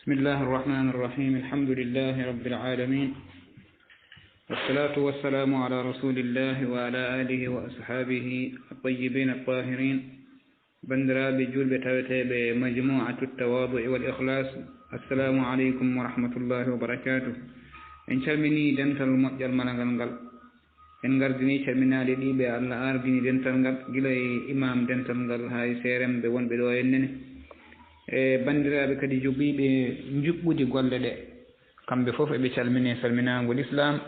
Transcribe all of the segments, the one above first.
بسم الله الرحمن الرحيم الحمد لله رب العالمين والصلاة والسلام على رسول الله وعلى آله وأصحابه الطيبين الطاهرين بندراب جلب توتيب مجموعة التواضع والإخلاص السلام عليكم ورحمة الله وبركاته إن شرمني دنتل مجل ملغنغل إن غردني شرمنا لديبي الله أربني دنتل غلي إمام دنتل هاي سيرم بون بدوينني bandiraɓe kadi jogiiɓe juɓɓudi golle ɗe kamɓe fof eɓe calmini salminagol islam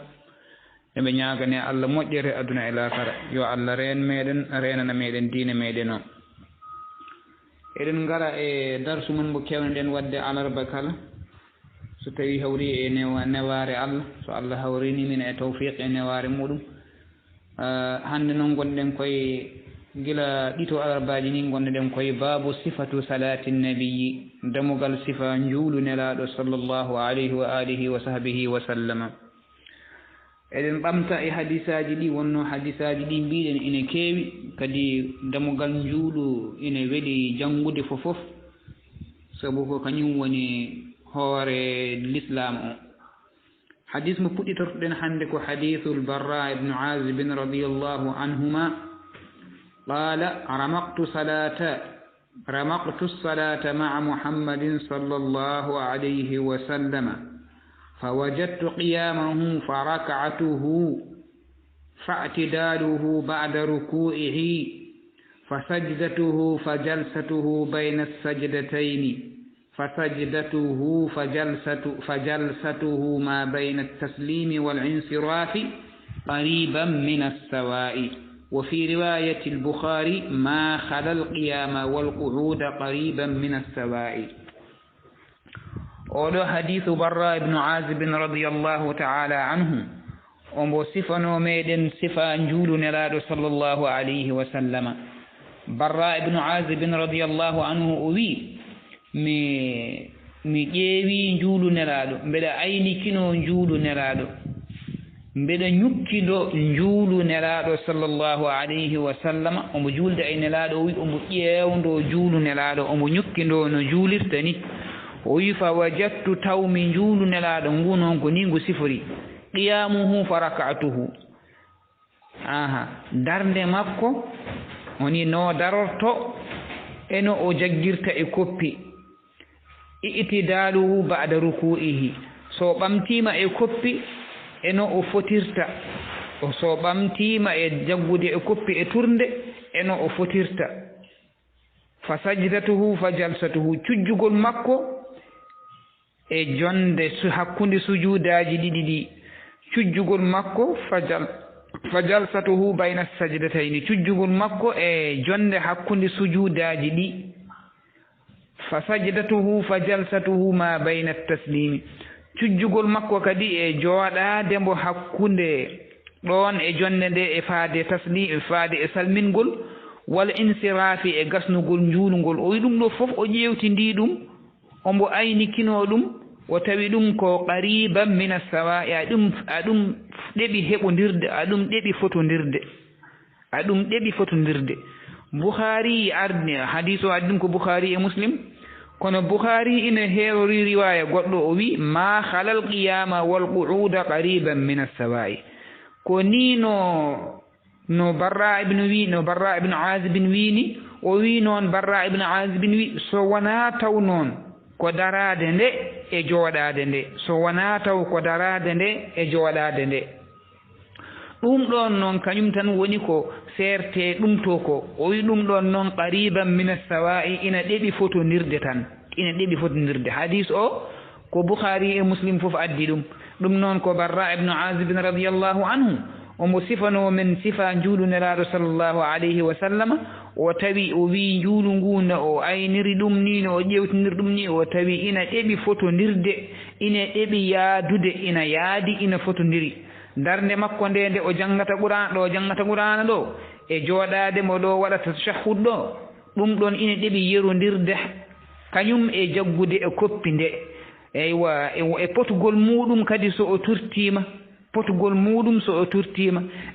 eɓe ñagane Allah moƴƴere aduna e lakara yo Allah reen meɗen renana meɗen diine meɗen o eɗen gara e darsu men mo kewneɗen wadde alarba kala so tawi hawri e neware Allah so Allah hawrini min e tawfiq e neware muɗum hande noon gonɗen koye gila ɗito alarbaji ni gonɗen koye babu sifatu salati nabiyi damugal sifa njuulu nelaɗo sallllahu alayhi wa alihi wa sahbihi wa sallama eɗen ɓamta e hadisaji ɗi wonno hadisaji ɗi mbiɗen ina keewi kadi damugal njuulu ina weeli janngude fofof sabu ko kañum woni hoore l'islam o hadis mo puɗɗitortoɗen hannde ko hadithul barra ibnu azibin radiallahu anhuma قال رمقت الصلاة مع محمد صلى الله عليه وسلم فوجدت قيامه فركعته فاعتداله بعد ركوعه فسجدته فجلسته بين السجدتين فجلسته ما بين التسليم والانصراف قريبا من السواء وفي رواية البخاري ما خلا القيام والقعود قريبا من السواء أولو حديث براء بن عازب رضي الله تعالى عنه أمو صفنو ميدن صفا نجول نلاد صلى الله عليه وسلم براء بن عازب رضي الله عنه أوي mi ƴeewi njuulu nelaaɗo mbeɗa ayni kino njuulu nelaaɗo mbeɗa ñukkindo njuulu nelaaɗo sallllahu alayhi wa sallam omo juulde e nelaaɗo o wi omo ƴeewndo juulu nelaaɗo omo ñukkindo no juulirta ni o wi fa wajattu tawmi njuulu nelaaɗo ngu noon ko ni ngu sifori qiyamuhu fa rakatuhu darnde makko woni no darorto eno o jaggirta e koppi itidaluhu ba'da ruku'ihi so ɓamtima e koppi eno o fotirta so ɓamtima e jaggude e koppi e turde eno o fotirta fa sajdatuhu fa jalsatuhu cujjugol makko e jonde hakkunde sujudaji ɗiɗi ɗi cujjugol makko fa jalsatuhu bayna sajdatayni cujjugol makko e jonde hakkunde sujudaji ɗi fa sajdatuhu fa jalsatuhu ma bayna taslimi cujjugol makko kadi e jooɗaade mbo hakkunde ɗon e jonde nde e faade taslim faade e salmingol walla insirafi e gasnugol njuulngol o wi ɗum ɗo fof o ƴeewtindi ɗum ombo aynikino ɗum o tawi ɗum ko qariban min assawa'i aɗum ɗeɓi heɓodirde aɗum ɗeɓi fotodirde Bukhari ardi hadis o addi ɗum ko Bukhari e Muslim kono Bukhari ina heerori riwaya goɗɗo o wi ma halal qiyama wal qu'uda qariban min as-sawa'i ko ni no Barra ibn Azib wini o wi noon Barra ibn Azib wi so wona taw noon ko darade nde e jooɗade nde so wona taw ko darade nde e jooɗade nde ɗum ɗon noon kañum tan woni ko serte ɗum to ko o wi ɗum ɗon noon qariban min as-sawa'i ina ɗeɓi fotonirde tan hadis o ko Bukhari e Muslim fof addi ɗum noon ko Barra ibn Azib radiyallahu anhu omo sifano men sifa njuulu nelaaɗo sallllahu alayhi wa sallam o tawi o wi njuulu ngu no o ayniri ɗum ni no o ƴewtiniri ɗum ni o tawi ina ɗeɓi fotonirde ina ɗeɓi yaadude ina yaadi ina fotondiri darnde makko nde o jangata qur'ana ɗo e jooɗade mo ɗo waɗata tashahhud ɗo ɗum ɗon ina ɗeɓi yerondirde kañum e jaggude e koppi nde eywa e potugol muɗum kadi so o turtima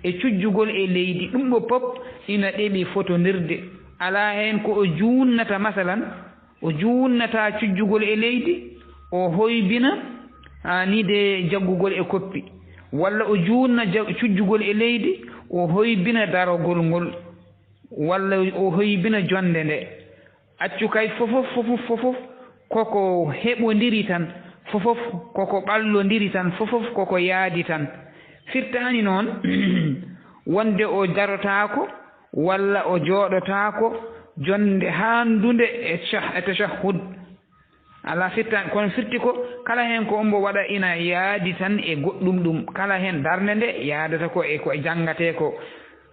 e cujjugol e leydi ɗum ɗo pop ina ɗeɓi fotondirde ala hen ko o junnata masalan o junnata cujjugol e leydi o hoybina nide jaggugol e koppi walla o juutna cujjugol e leydi o hoybina darogol ngol walla o hoybina jonde nde accu kay fofof koko heɓodiri tan fofof koko ɓallodiri tan fofof koko yaadi tan firtani noon wonde o darotako walla o jooɗotako jonde handude e tashahhud ala firtani kono firti ko kala hen ko ombo waɗa ina yaadi tan e goɗɗum ɗum kala hen darde nde yaadata ko e ko jangate ko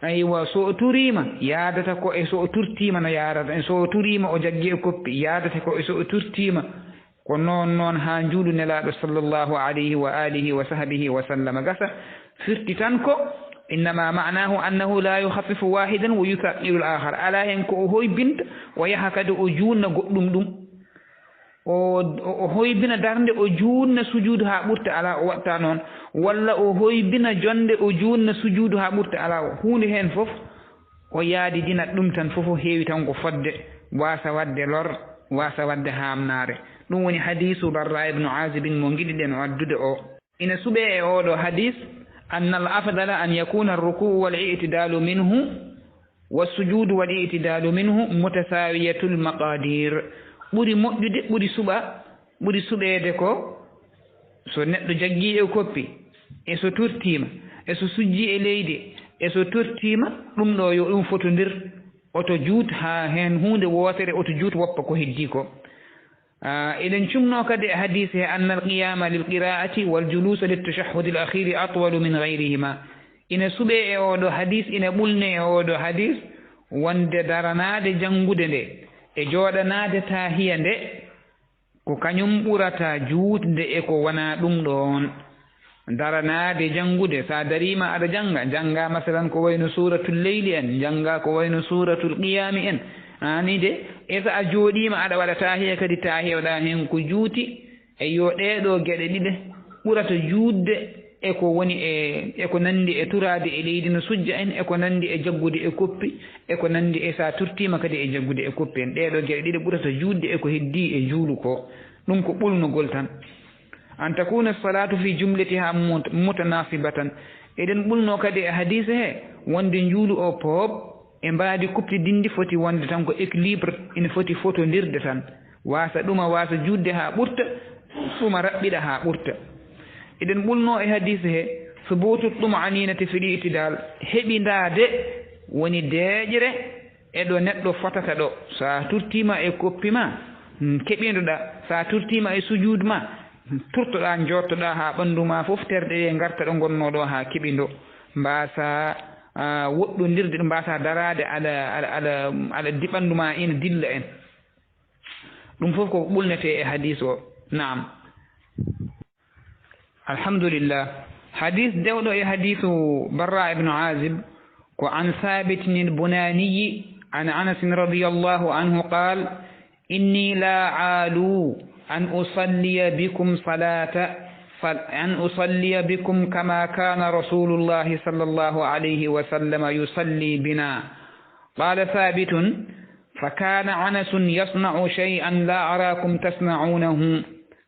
aywa so o turima yaadata ko e so o turtima no yaadata so o turima o jaggi e koppi yaadata ko e so o turtima ko noon ha juuɗu nelaɗo sallllahu alayhi wa alihi wa sahbihi wa sallam gasa firti tan ko innama ma'nahu annahu la yukhaffifu wahidan wa yuthaqilu al-akhar ala hen ko o hoybinta o yaha kadi o juutna goɗɗum ɗum o hoybina darnde o juutna sujuudu ha ɓurta ala o watta noon walla o hoybina jonde o juutna sujuudu ha ɓurta ala hunde hen fof o yaadidina ɗum tan fof o heewi tan ko fodde wasa wadde lor wasa wadde hamnare ɗum woni hadisu Barra ibnu Azibin mo giɗiɗen o addude o ina suɓe e oɗo hadis anna al afdala an yakuna ar-ruku'u wal i'tidalu minhu was-sujudu wal i'tidalu minhu mutasawiyatul maqadir ɓuri moƴƴude ɓuri suɓede ko so neɗɗo jaggi e koppi e so turtima e so sujji e leydi e so turtima ɗum ɗo yo ɗum fotodir oto juut ha hen hunde wotere oto juut woppa ko heddi ko eɗen cumno kadi e hadise he anna alqiyama lilqira'ati waljulusa liltashahhudi al akhiri atwalu min gayrihima ina suɓe e oɗo hadis ina ɓulne e oɗo hadis wonde daranade janngude nde e jooɗanade tahiya nde ko kañum ɓurata juutde e ko wona ɗum ɗon daranade janngude sa darima aɗa janga masalan ko wayno suratul leyli en janga ko wayno suratul qiyami en ani de e so a jooɗima aɗa waɗa tahiya kadi tahiyawɗa hen ko juuti e yo ɗeɗo gueɗe ɗiɗe ɓurata juutde e ko woni e ko nandi e turade e leydi no sujja en e ko nandi e jaggude e koppi e ko nandi e sa turtima kadi e jaggude e koppi en ɗeɗo gueɗe ɗiɗi ɓurata juutde e ko heddi e juulu ko ɗum ko ɓulnugol tan an takuna salatu fi jumlatiha mutanasibatan eɗen ɓulno kadi e hadise he wonde juulu o poob e mbaadi kupti dindi foti wonde tan ko équilibre ina foti fotodirde tan wasa ɗuma wasa juutde ha ɓurta ɗuma raɓɓiɗa ha ɓurta eɗen ɓulno e hadise he subutu ɗumaninati fil i'tidal heɓidade woni deeƴre eɗo neɗɗo fotata ɗo sa turtima e koppi ma keɓindoɗa sa turtima e sujuud ma turtoɗa jottoɗa ha ɓandu ma fof terɗe ɗe garta ɗo gonnoɗo ha keɓindo mbasa woɗɗodirde ɗo mbasa darade aɗa diɓandu ma ina dilla en ɗum fof ko ɓulnete e hadis o naam alhamdulillah hadis dewɗo e hadisu Barra ibnu Azib ko an Thabit al-Bunani an Anas radiyallahu anhu qala inni la aalu an usalliya bikum kama kana rasulullahi sallallahu alayhi wa sallam yusalli bina qala Thabitun فكان أنس يصنع شيئا لا أراكم تصنعونه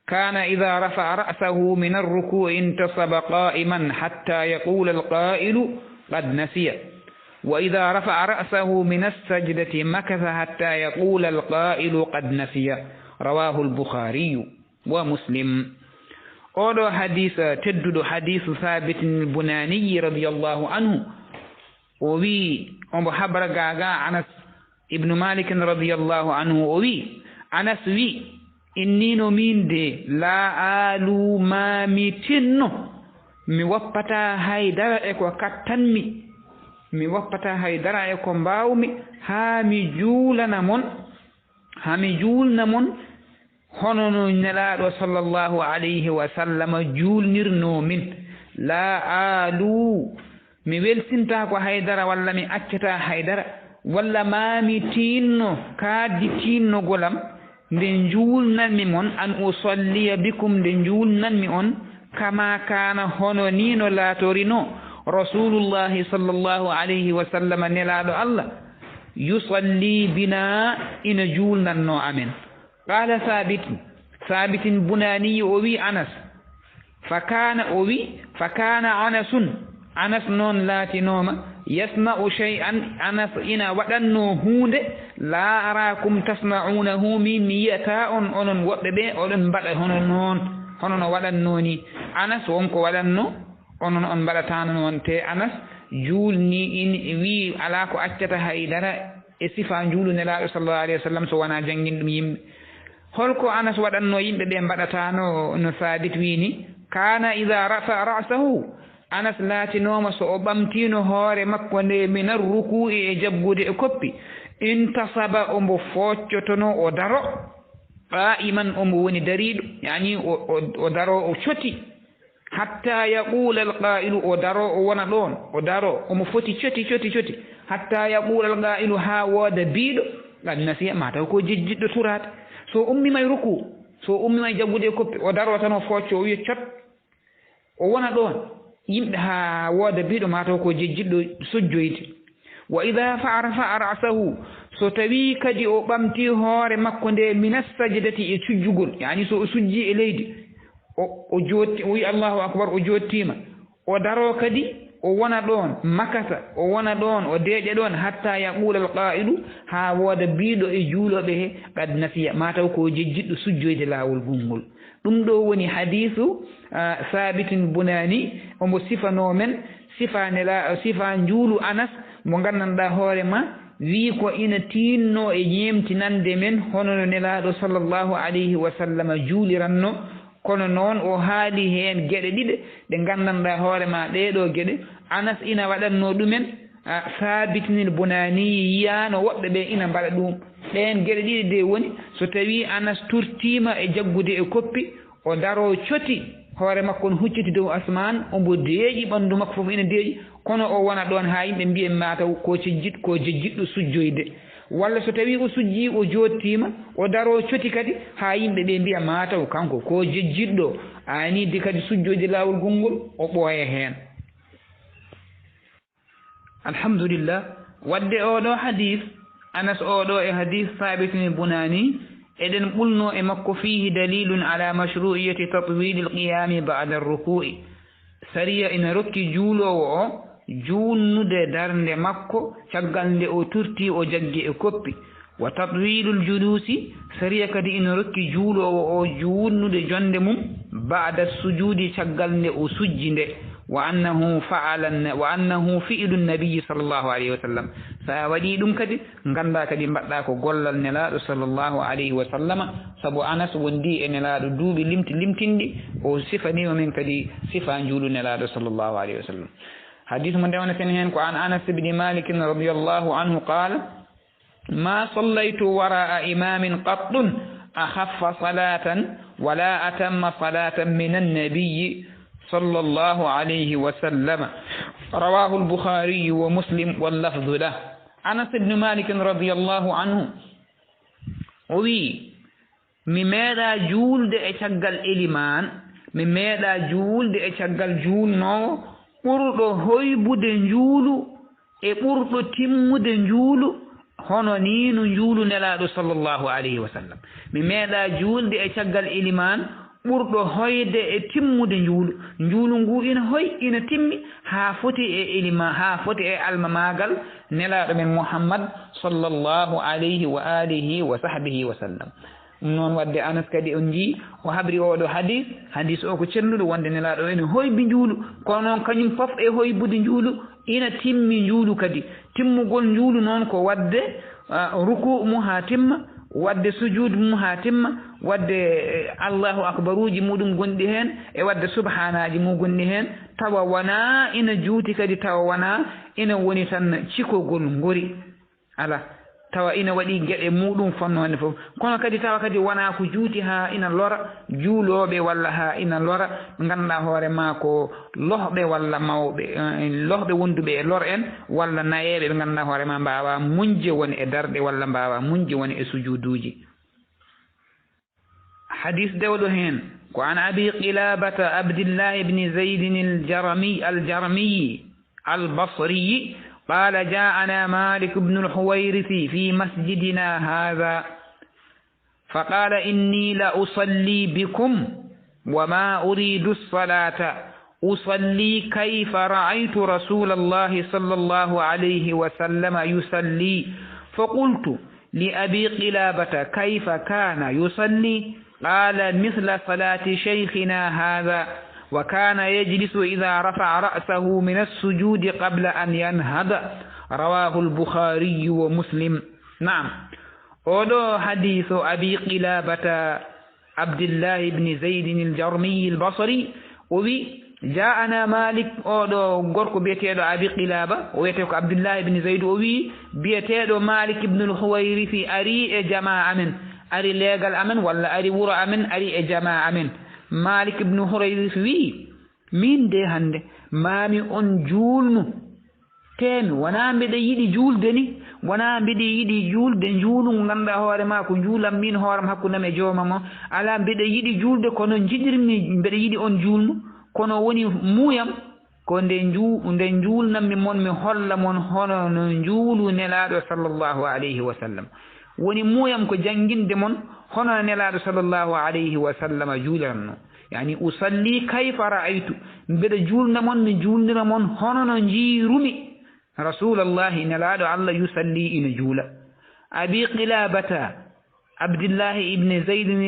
كان إذا رفع رأسه من الركوع انتصب قائما حتى يقول القائل قد نسي وإذا رفع رأسه من السجدة مكث حتى يقول القائل قد نسي رواه البخاري ومسلم أولو حديث تدد حديث ثابت البناني رضي الله عنه ووي أبو حبر غاغا أنس ابن مالك رضي الله عنه ووي أنس وي innino min de la alu ma mi tinno mi wappata haydara e ko kattanmi mi wappata haydara e ko mbawmi ha mi juulana mon hono no nelaɗo sallallahu alayhi wa sallam juulnirno min la alu mi welsinta ko haydara walla mi accata haydara walla ma mi tinno kaddi tinnogolam nde juulnanmi mon an usalliya bikum nde juulnanmi on kama kana hono ni no laatorino rasulullahi sallallahu alayhi wa sallam nelaɗo Allah yusalli bina ina juulnanno amen qala sabitin bunani o wi anas fakana anas noon laatinoma yasma'u shay'an anas ina waɗanno hunde la arakum tasma'unahu mi yiyata onon woɓɓe ɓe oɗon mbaɗa hono no waɗanno ni anas wonko waɗanno onon on mbaɗatano noon te anas juulni in wi ala ko accata haydara e sifa juulu nelaaɗo sallallahu alayhi wa sallam so wona jangin ɗum yimɓe holko anas waɗanno yimɓe ɓe mbaɗatano no sabit wi ni kana ida rafa ra'sahu anas laatinoma so o ɓamtino hoore makko nde min arruku'i e jabgude e koppi intasaba ombo foccotono o daro qa'iman ombo woni dariɗo yani o daro o coti hatta yaqula alqa'ilu o daro o wona ɗon o daro omo foti coti hatta yaqula alqa'ilu ha wooda biiɗo ɗan nasiya mataw ko jejjiɗɗo turata so ummi may ruku so ummi may jabgude e koppi o daro tan o focco o wiya cot o wona ɗon yimɓe ha wooda biiɗo mataw ko jejjiɗɗo sojjoyde wa ida fa'a ra'sahu so tawi kadi o ɓamti hoore makko nde minas sajdati e sujjugol yani so o sujji e leydi o jotti o wi allahu akbar o jottima o daro kadi o wona ɗon makasa o wona ɗon o deeƴa ɗon hatta yaqula alqa'ilu ha wooda biiɗo e juuloɓe he qad nasiya mataw ko jejjiɗɗo sujjoyde laawol gungol ɗum ɗo woni hadisu sabitin bunani omo sifano men sifa njuulu anas mo gandanɗa hoore ma wi ko ina tinno e ñemtinande men hono no nelaɗo sallllahu alayhi wa sallam juuliranno kono noon o haali heen geɗe ɗiɗe ɗe gandanɗa hoore ma ɗeɗo geɗe anas ina waɗanno ɗumen sabitinil bunani yiyano woɓɓe ɓe ina mbaɗa ɗum ɗen geɗe ɗiɗi de woni so tawi anas turtima e jaggude e koppi o daro coti hoore makko no hucciti dow asman ombo deeƴi ɓanndu makko fof ina deeƴi kono o wona ɗon ha yimɓe mbiye mataw ko jejjiɗɗo sujjoyde walla so tawi o sujji o jottima o daro coti kadi ha yimɓe ɓe mbiya mataw kanko ko jejjiɗɗo anide kadi sujjoyde laawol gongol o ɓooya heen alhamdulillah wadde oɗo hadis anas oɗo e hadis sabitini bunani eɗen ɓulno e makko fihi dalilun ala mashru'iyati tatwili alqiyami ba'da arruku'i sariya ina rokki juulowo o juulnude darnde makko caggal nde o turti o jaggi e koppi wa tatwilul julusi sariya kadi ina rokki juulowo o juulnude jonde mum ba'da sujudi caggal nde o sujji nde wa annahu fi'lu nabiyyi sallallahu alayhi wa sallam sa waɗi ɗum kadi ganda kadi mbaɗɗa ko gollal nelaɗo sallallahu alayhi wa sallama saabu anas wondi e nelaɗo duuɓi limtinɗi o sifanima min kadi sifa juulu nelaɗo sallallahu alayhi wa sallam hadith mo ndewna sen hen ko an anas ibni malik radiyallahu anhu qala ma sallaytu wara'a imamin qattun akhaffa salatan wala atamma salatan min annabiyyi صلى الله عليه وسلم رواه البخاري ومسلم واللفظ له أنس بن مالك رضي الله عنه وي مماذا جولد اتشغل إلمان مماذا جولد اتشغل جول نو ɓurɗo hoybude njuulu e ɓurɗo timmude njuulu hono ni no njuulu nelaɗo sallllahu alayhi wa sallam mi meeɗa juulde e caggal iliman ɓurɗo hoyde e timmude njuulu ngu ina hoy ina timmi ha foti e ilima ha foti e alma magal nelaɗo men Muhammad sallllahu alayhi wa alihi wa sahbihi wa sallam ɗum noon wadde anas kadi on jii o habri oɗo hadis o ko celluɗo wonde nelaɗo ene hoybi njuulu kono noon kañum fof e hoybude njuulu ina timmi njuulu kadi timmugol njuulu noon ko wadde ruku mu ha timma wadde sujud mum ha timma wadde allahu akbaruji muɗum gonɗi hen e wadde subhanaji mum gonɗi hen tawa wona ina juuti kadi tawa wona ina woni tan cikogol ngori ala tawa ina waɗi gueɗe muɗum fonnode foof kono kadi tawa kadi wona ko juuti ha ina lora juuloɓe walla ha ina lora ganduɗa hoore ma ko lohɓe walla mawɓe lohɓe wonduɓe e lor en walla nayeɓe ɓe ganduɗa hoore ma mbawa muñje woni e darɗe walla mbawa muñje woni e sujuduji hadis dewɗo hen ko an abi qilabata abdillahi ibni zaydin aljarmiyi albasriyi قال جاءنا مالك بن الحويرث في مسجدنا هذا فقال إني لأصلي بكم وما أريد الصلاة أصلي كيف رأيت رسول الله صلى الله عليه وسلم يصلي فقلت لأبي قلابة كيف كان يصلي قال مثل صلاة شيخنا هذا وكان يجلس إذا رفع رأسه من السجود قبل أن ينهض رواه البخاري ومسلم. نعم أولو حديث أبي قلابة عبد الله بن زيد الجرمي البصري وبي جاءنا مالك أولو غرق بيتيدو أبي قلابة ويتيكو عبد الله بن زيد وبي بيتيدو مالك بن الحويرث أري جماعة من أري ليغال أمن ولا أري ورا أمن أري جماعة من مالك بن الحويرث وي من دي هند مامي أن جولم تيمي وانا مبدا يدي جول دني وانا مبدا يدي جول دن جولو غندا hoore ma ko juulam min hooram hakkunde me jooma mo ala mbeɗa yiɗi julde kono jiɗirmi mbeɗa yiɗi on julmo kono woni muuyam ko nde juulnammi mon mi holla mon hono no juulu nelaaɗo sallllahu alayhi wa sallam woni muuyam ko jannginde mon hono nelaaɗo sallllahu alayhi wa sallam juuliranno yani usalli kayfa ra'aytu mbeɗa juulna mon mi juulnira mon hono no jiirumi rasulallahi nelaaɗo allah yusalli ina juula abi qilabata abdillahi ibne zaydin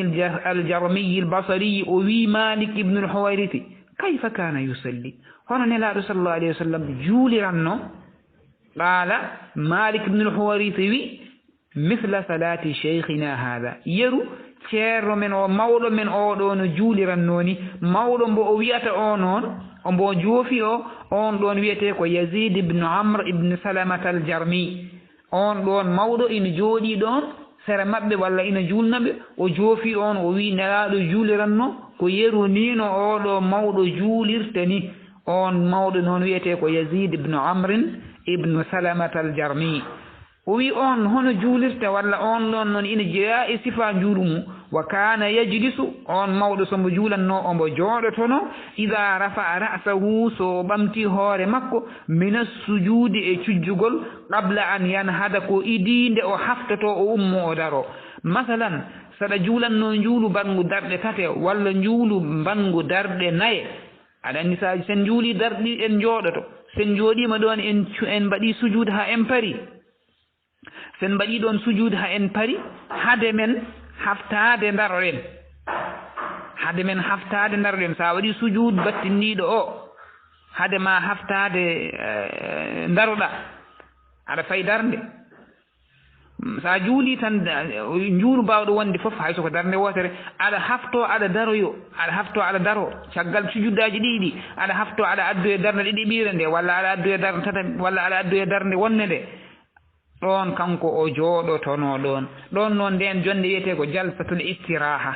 aljarmiyi albasariyi o wi malik ibnu alhuwayriti kayfa kana yusalli hono nelaaɗo sallallahu alayhi wa sallam juuliranno qala malik ibnu alhuwayriti wi mithla salati cheikhina hada yeru ceerno men o mawɗo men oɗo no juuliranno ni mawɗo mbo o wiyata o noon ombo joofi o on ɗon wiyete ko yazid ibnu amr ibnu salamat aljarmi on ɗon mawɗo ina jooɗi ɗon sere maɓɓe walla ina juulnaɓe o joofi on o wi nelaaɗo juuliranno ko yeru ni no oɗo mawɗo juulirta ni on mawɗo noon wiyete ko yazid ibnu amrin ibnu salamat aljarmi o wi on hono juulirta walla on ɗon noon ina jeeya e sifa juulu mum wa kana yajlisu on mawɗo sombo juulanno ombo jooɗotono ida rafa'a ra'sahu so ɓamti hoore makko mina sujudi e cujjugol qabla an yanhada ko idinde o haftoto o ummo o daro masalan saɗa juulanno juulu bangu darɗe tate walla juulu bangu darɗe naye aɗa anndi sa sen juuli darɗi en jooɗoto sen jooɗima ɗon en mbaɗi sujude ha en pari sen mbaɗi ɗon sujude ha en pari hade men haftade daroɗen hade men haftade daroɗen sa waɗi sujude battinniɗo o hade ma haftade daroɗa aɗa fay darde sa juuli tan juulu mbawɗo wonde foof hayso ko darde wotere aɗa hafto aɗa daroyo aɗa hafto aɗa daro caggal sujuddaji ɗiɗi aɗa hafto aɗa addoye darde ɗiɗi ɓiire nde walla aɗa addoye darde tata walla aɗa addoye darde wonne nde ɗon kanko o jooɗotono ɗon noon nden jonde wiyete ko jalsatul istiraha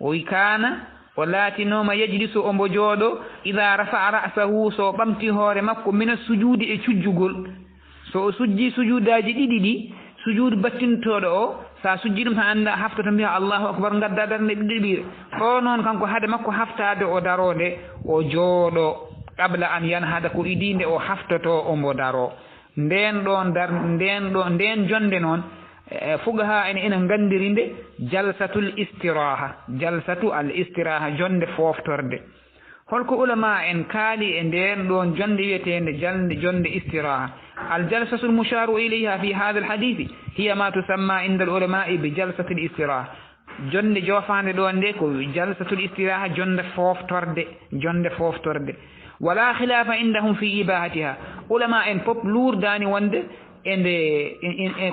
o wi kana o laatinoma yajlisu ombo jooɗo ida rafa'a ra'sahu so ɓamti hoore makko mina sujudi e cujjugol so o sujji sujudaji ɗiɗi ɗi sujudu battintoɗo o sa sujji ɗum tan anda haftoto mbiya allahu akbar gadda darde ɗiɗi ɓiire ɗo noon kanko hade makko haftade o darode o jooɗo qabla an yanhada ko idinde o haftoto ombo daro nden jonde noon fugaha ina gandiri nde jalsatul istiraha jalsatu al istiraha jonde foftorde holko ulama en kaali e nden ɗon jonde wiyetende jonde istiraha al jalsatul musharu ilayha fi hada al hadithi hiya ma tusamma inda al ulama'i bi jalsatul istiraha jonde jofande ɗon nde ko jalsatul istiraha jonde foftorde wala khilafa indahum fi ibahatiha ulama en pop lurdani wonde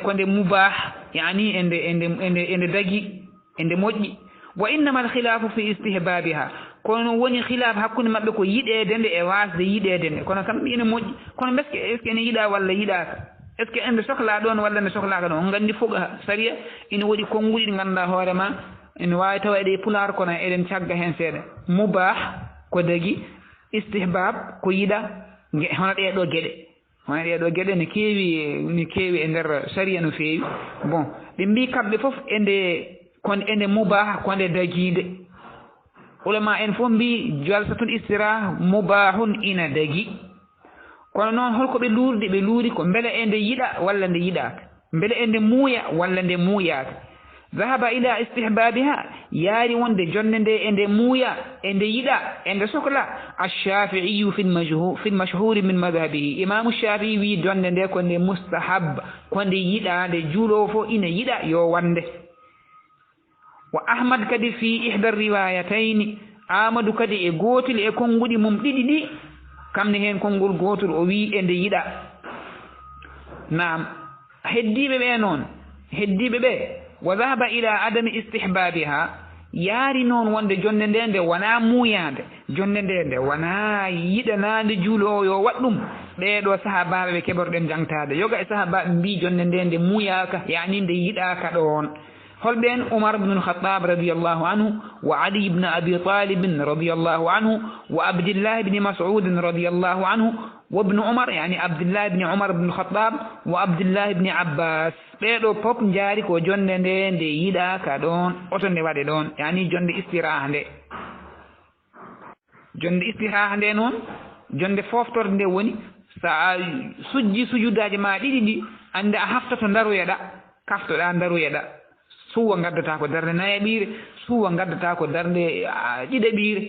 konde mubah yani ende dagi ende moƴƴi wa innama al khilafu fi istihbabiha kono woni khilaf hakkunde mabɓe ko yiɗede nde e wasde yiɗede nde kono kamɓe ene moƴƴi kono est ce que ene yiɗa walla yiɗaka est ce que ende sohla ɗon walla ende sohlaka ɗon on gandi fuga saria ina woɗi konnguɗi ɗi ganduɗa hoorema ene wawi tawa eɗe pular kono eɗen cagga hen seeɗa mubah ko dagi istihbab ko yiɗa hono ɗeɗo geɗe ne keewi e nder saria no feewi bon ɓe mbi kamɓe fof ende mubah konde daguide ulama en fof mbi jalsatul istiraha mubahun ina dagi kono noon holko ɓe luuri ko beele ende yiɗa walla nde yiɗaka beele ende muuya walla nde muuyaka ذهب إلى استحبابها ياري وند جنن عند مويا عند يدا عند سكلا الشافعي في المشهور من مذهبه إمام الشافعي وي جنن كون مستحب كون يدا عند جولو فو إن يدا يو وند وأحمد كدي في إحدى الروايتين أحمد كدي غوتل إكونغودي ممديدي كم نهين كونغول غوتل وي عند يدا نعم هدي بينون هدي بي وذهب إلى عدم استحبابها ياري نون وند جنن وانا موياند جنن وانا يدنا جولو يو ودum be do sahaba be keborden jangtade yoga sahaba mbi jonnende muyaka yani de yidaka don holben Umar ibn al-Khattab radiyallahu anhu wa Ali ibn Abi Talib radiyallahu anhu wa Abdullah ibn Mas'ud radiyallahu anhu وابن عمر يعني عبد الله بن عمر بن الخطاب وعبد الله بن عباس بيدو بوب نجاري كو جونde nde yida ka don oto nde wade don yani jonde istiraha nde non jonde foftorde nde woni sa sujji sujudaji ma didi di ande a haftato daru yeda kafto da daru yeda suwa gaddata ko darde nayaɓire suwa gaddata ko darde ɗiɗaɓire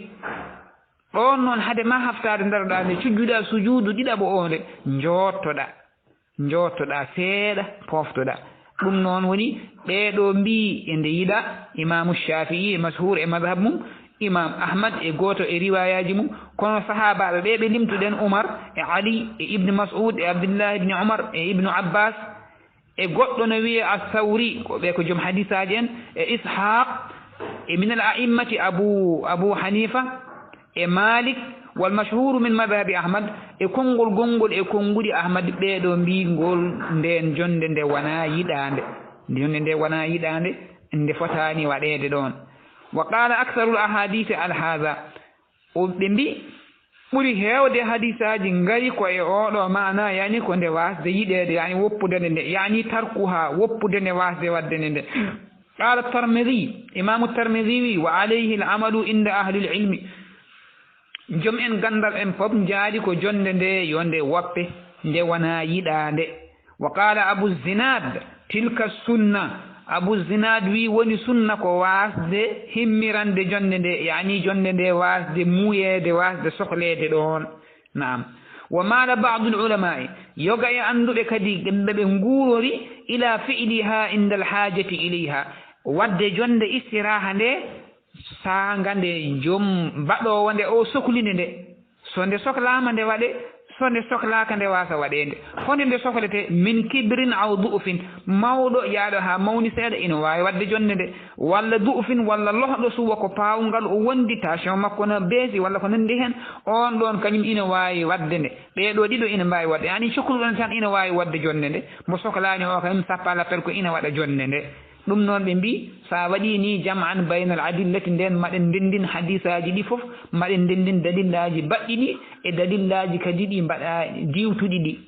ɗon noon hade ma haftade daroɗa nde cujjuɗa sujudu ɗiɗaɓo o nde jottoɗa seeɗa poftoɗa ɗum noon woni ɓeɗo mbi ende yiɗa imamu Shafi'i mashhur e madhab mum imam Ahmad e goto e riwayaji mum kono sahabaɓe ɓe ɓe limtuɗen Umar e Ali e ibne Mas'ud e Abdullah ibne Umar e ibnu Abbas e goɗɗo no wiye as-Sawri ko ɓe ko joom hadisaji en e Ishaq e min al a'immati Abu Hanifa e Malik wal mashhur min madhabi Ahmad e konngol gongol e konngudi Ahmad ɓeɗo mbi ngol nden jonde nde wona yiɗande jonde nde wona yiɗande nde fotani waɗede ɗon wa qala aktharu al ahadith al hadha o ɓe mbi ɓuri heewde hadisaji ngari ko e oɗo mana yani ko nde wasde yiɗede yani woppudede nde yani tarkuha woppude nde wasde waddene nde qala Tirmidhi imamu Tirmidhi wa alayhi al amalu inda ahli al ilmi joom en gandal en pop jaari ko jonde nde yonde woppe nde wona yiɗande wa qala Abu Zinad tilka sunna Abu Zinad wi woni sunna ko wasde himmirande jonde nde yani jonde nde wasde muyede wasde sohlede ɗon naam wa mala ba'd al ulama yoga e anduɓe kadi ɓe nguurori ila fi'liha inda al hajati ilayha wadde jonde istiraha nde sanga nde joom mbaɗowo nde o sohlinde nde so nde sohlama nde waɗe so nde sohlaka nde wasa waɗede honde nde sohlete min kibrin aw du'fin mawɗo yaaɗo ha mawni seeɗa ina wawi wadde jonde nde walla du'fin walla lohɗo suwa ko pawngal o wondi tension makko no beesi walla ko nandi hen on ɗon kañum ina wawi wadde nde ɓeɗo ɗiɗo ina mbawi wadde yani cohluɗon tan ina wawi wadde jonde nde mo sohlani o kañum sappa l'appel ko ina waɗa jonde nde ɗum noon ɓe mbi sa waɗi ni jam'an bayna al adillati nden maɗen ndendin hadisaji ɗi foof maɗen ndendin dalillaji baɗɗi ɗi e dalillaji kadi ɗi mbaɗa diwtuɗi ɗi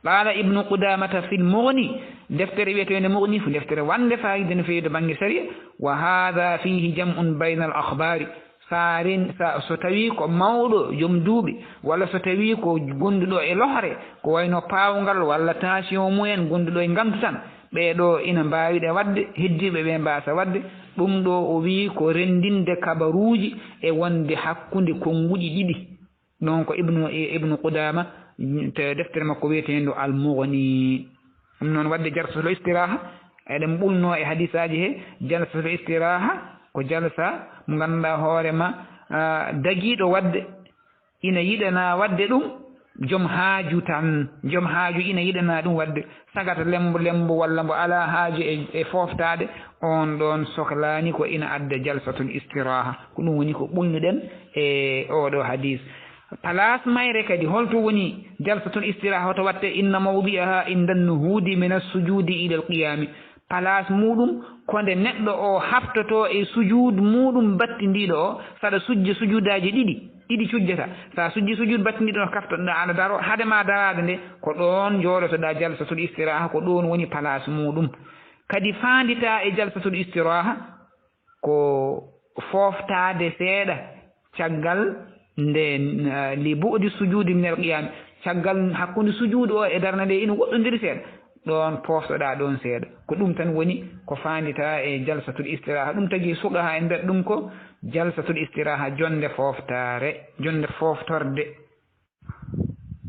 qala ibnu qudamata fil mughni deftere wiyetede mughni fu deftere wande fayida no fewi to banggue saria wa hadha fihi jam'un bayna al akhbari so tawi ko mawɗo joom duuɓi walla so tawi ko gonduɗo e lohre ko wayno pawngal walla tension mumen gonduɗo e gantu tan ɓeɗo ina mbawiɗe wadde heddiɓe ɓe mbasa wadde ɗum ɗo o wi ko rendinde kabaruji e wonde hakkude konguɗi ɗiɗi ɗon ko ibnu Qudama te deftere makko wiyetendo al mughni ɗum noon wadde jalsatul istiraha eɗen ɓulno e hadisaji he jalsatul istiraha ko jalsa mo ganduɗa hoorema daguiɗo wadde ina yiɗana wadde ɗum joom haaju tan joom haaju ina yiɗana ɗum wadde sagata lembo walla mbo ala haaju e foftade on ɗon sohlani ko ina adda jalsatul istiraha ko ɗum woni ko ɓulnuɗen e oɗo hadis place mayre kadi holto woni jalsatul istiraha hoto watte inna mawdi'aha inda nuhudi min as-sujudi ila al-qiyami place muɗum konde neɗɗo o haftoto e sujude muɗum battindiɗo o saɗa sujja sujudaji ɗiɗi cujjata sa sujji sujude battindiɗo no kaftoɗa aɗa daro hadema darade nde ko ɗon joɗotoɗa jalsatul istiraha ko ɗon woni place muɗum kadi fandita e jalsatul istiraha ko foftade seeɗa caggal nde li bu'di sujudi min al qiyam caggal hakkude sujude o e darna nde ina woɗɗodiri seeɗa ɗon poftoɗa ɗon seeɗa ko ɗum tan woni ko fandita e jalsatul istiraha ɗum tagi suqaha e nder ɗum ko jalsatul istiraha jonde foftorde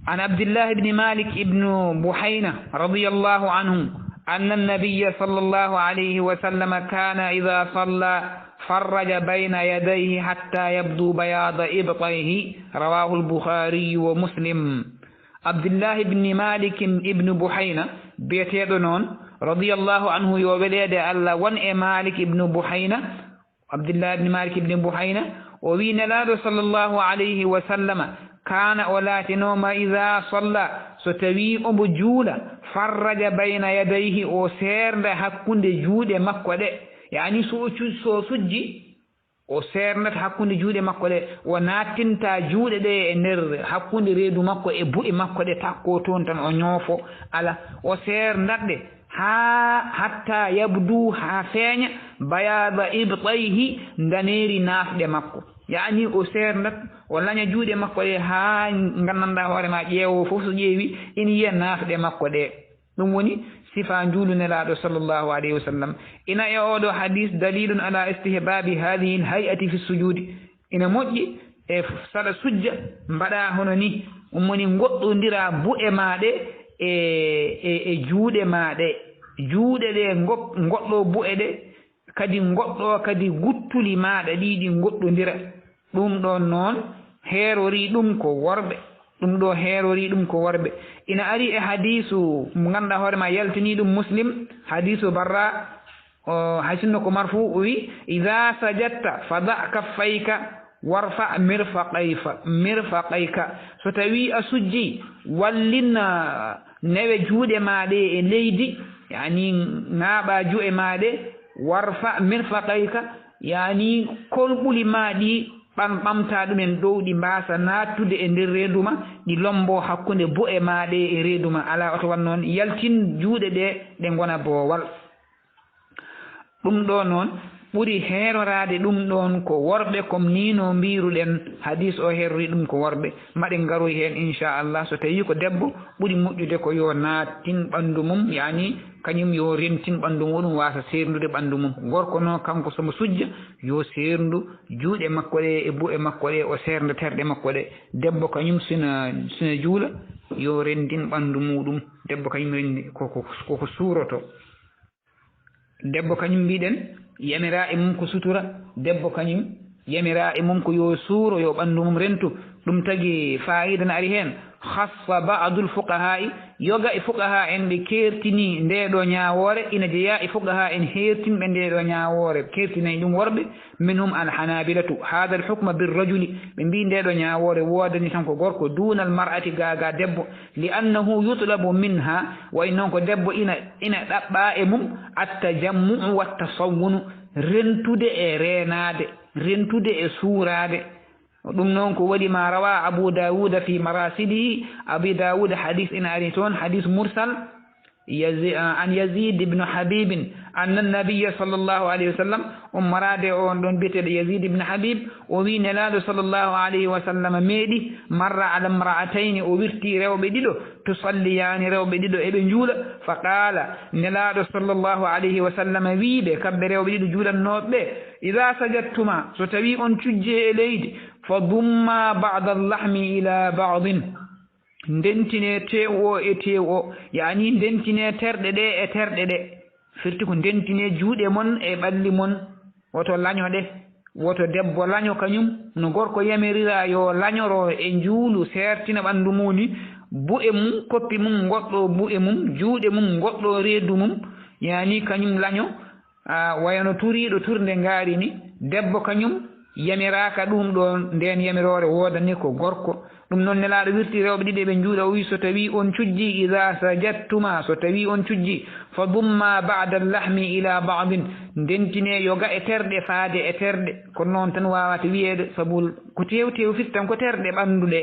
عن عبد الله بن مالك بن بحينة رضي الله عنه أن النبي صلى الله عليه وسلم كان إذا صلى فرج بين يديه حتى يبدو بياض إبطيه رواه البخاري ومسلم عبد الله بن مالك بن بحينة بيتيدنون رضي الله عنه يوبليد الله ون مالك بن بحينة عبد الله بن مالك بن بحينة ووين لا صلى الله عليه وسلم كان ولاتنوم إذا صلى ستوي أبو جولة فرج بين يديه وسير حكوند جود مكوده يعني سوجي وسيرنت حكوند جود مكوده وناتنتا جود دي نر حكوند ريدو مكو إبو مكوده تاكو تونتن ونيوفو على وسيرنت دي حتى يبدو حافين بياض إبطيه دنيري نافد مكو يعني وسيرنت wala nya juude makko de ha ngannanda hoore ma ƴeewo fof so ƴeewi ina yiya naafde makko de ɗum woni sifa njuulunelaaɗo sallllahu alayhi wa sallam ina e oɗo hadis dalilun ala istihbabi hadihi l hay'ati fi sujudi ina moƴƴi e saɗa sujja mbaɗa hono ni ɗum woni goɗɗodira bu'e maɗe e juuɗe maɗe juuɗe ɗe goɗɗo bu'e ɗe kadi goɗɗo kadi guttuli maɗa ɗiɗi goɗɗodira ɗum ɗon noon heerori ɗum ko worɓe ɗum ɗo heerori ɗum ko worɓe ina ari e hadisu mo ganduɗa hoore ma yaltini ɗum muslim hadisu barra haysinno ko marfu o wi ida sajadta fada kaffayka warfa mirfaqayka so tawi a sujji wallinna newe juuɗe maɗe e leydi yani ŋaaɓa juuɗe maɗe warfa mirfaqayka yani kolɓuli maɗi ɓamta ɗumen dow ɗi mbasa nattude e nder reedu ma ɗi lombo hakkunde bu'e maɗe e reedu ma ala oto wan noon yaltin juuɗe ɗe gona boowal ɗum ɗo noon ɓuri heerorade ɗum ɗon ko worɓe comme ni no mbiruɗen hadis o heerori ɗum ko worɓe maɗe garoy hen inchallah so tawi ko debbo ɓuri moƴƴude ko yo nattin ɓandu mum yani kañum yo rentin ɓandu muɗum wasa serdude ɓandu mum gorko noon kanko somo sujja yo serndu juuɗe makko ɗe e bu'e makko ɗe o sernda terɗe makko ɗe debbo kañum sina juula yo rendin ɓandu muɗum debbo kañum rendi koko suuroto debbo kañum mbiɗen yamira e mum ko sutura debbo kañum yamira e mum ko yo suuro yo ɓandu mum rentu ɗum tagi fa'ida ne ari hen khassa ba'dul fuqaha'i yoga e fuqaha en ɓe kertini ndeɗo ñawore ina jeeya e fuqaha en hertinɓe ndeɗo ñawore kertinayi ɗum worɓe minhum alhanabilatu hada al hukma birrajuli ɓe mbi ndeɗo ñawore wodani tan ko gorko dunal mar'ati gaga debbo li annahu yutlabu minha way noon ko debbo ina ɗaɓɓa e mum attajammu'u wattasawwunu rentude e renade rentude e suurade ɗum noon ko waɗi ma rawa Abu Dawuda fi marasidihi Abu Dawuda hadith ina ari toon hadith mursal an Yazid ibn Habib anna nabiyya sallallahu alayhi wa sallam marade on ɗon biyeteɗo Yazid ibn Habib o wi nelaɗo sallallahu alayhi wa sallam meeɗi marra ala imra'atayn o wirti rewɓe ɗiɗo tusalliyani rewɓe ɗiɗo eɓe juula fa qala nelaɗo sallallahu alayhi wa sallam wiiɓe kamɓe rewɓe ɗiɗo juulannoɓe ida sajadtuma so tawi on cujje e leydi fadumma ba'da allahmi ila ba'din ndentine tew o e tew o yani ndentine terɗe ɗe e terɗe ɗe firti ko ndentine juuɗe mon e ɓalli mon woto lañoɗe woto debbo laño kañum no gorko yamirira yo lañoro e juulu sertina ɓandu muni bu'e mum koppi mum goɗɗo bu'e mum juuɗe mum goɗɗo reedu mum yani kañum laño wayano turiɗo turde ngaari ni debbo kañum yamiraka ɗum ɗo nden yamirore wodani ko gorko ɗum noon nelaɗo wirti rewɓe ɗiɗi ɓe juuɗa o wi so tawi on cujji ida sajadtuma so tawi on cujji fa dumma ba'da allahmi ila ba'din ndentine yoga e terɗe faade e terɗe kono noon tan wawata wiyeede sabu ko tew firtan ko terɗe ɓanduɗe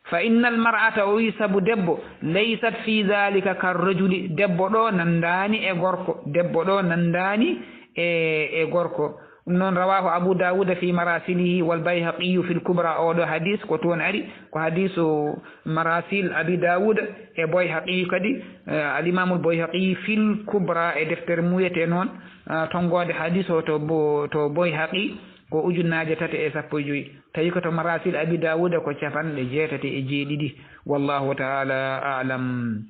fa innal mar'ata o wi sabu debbo laysat fi dhalika karrajuli debbo ɗo nandani e gorko debbo ɗo nandani e gorko non rawahu Abu Dawud fi marasilihi wal Bayhaqi fi al-Kubra o do hadith ko ton ari ko hadithu marasil Abi Dawud e Bayhaqi kadi al-Imam al-Bayhaqi fi al-Kubra e defter muyete non tongode hadith o to Bayhaqi ko ujunnaaje 315 tawi ko to marasil Abi Dawud ko capanɗe 7 wallahu ta'ala a'lam.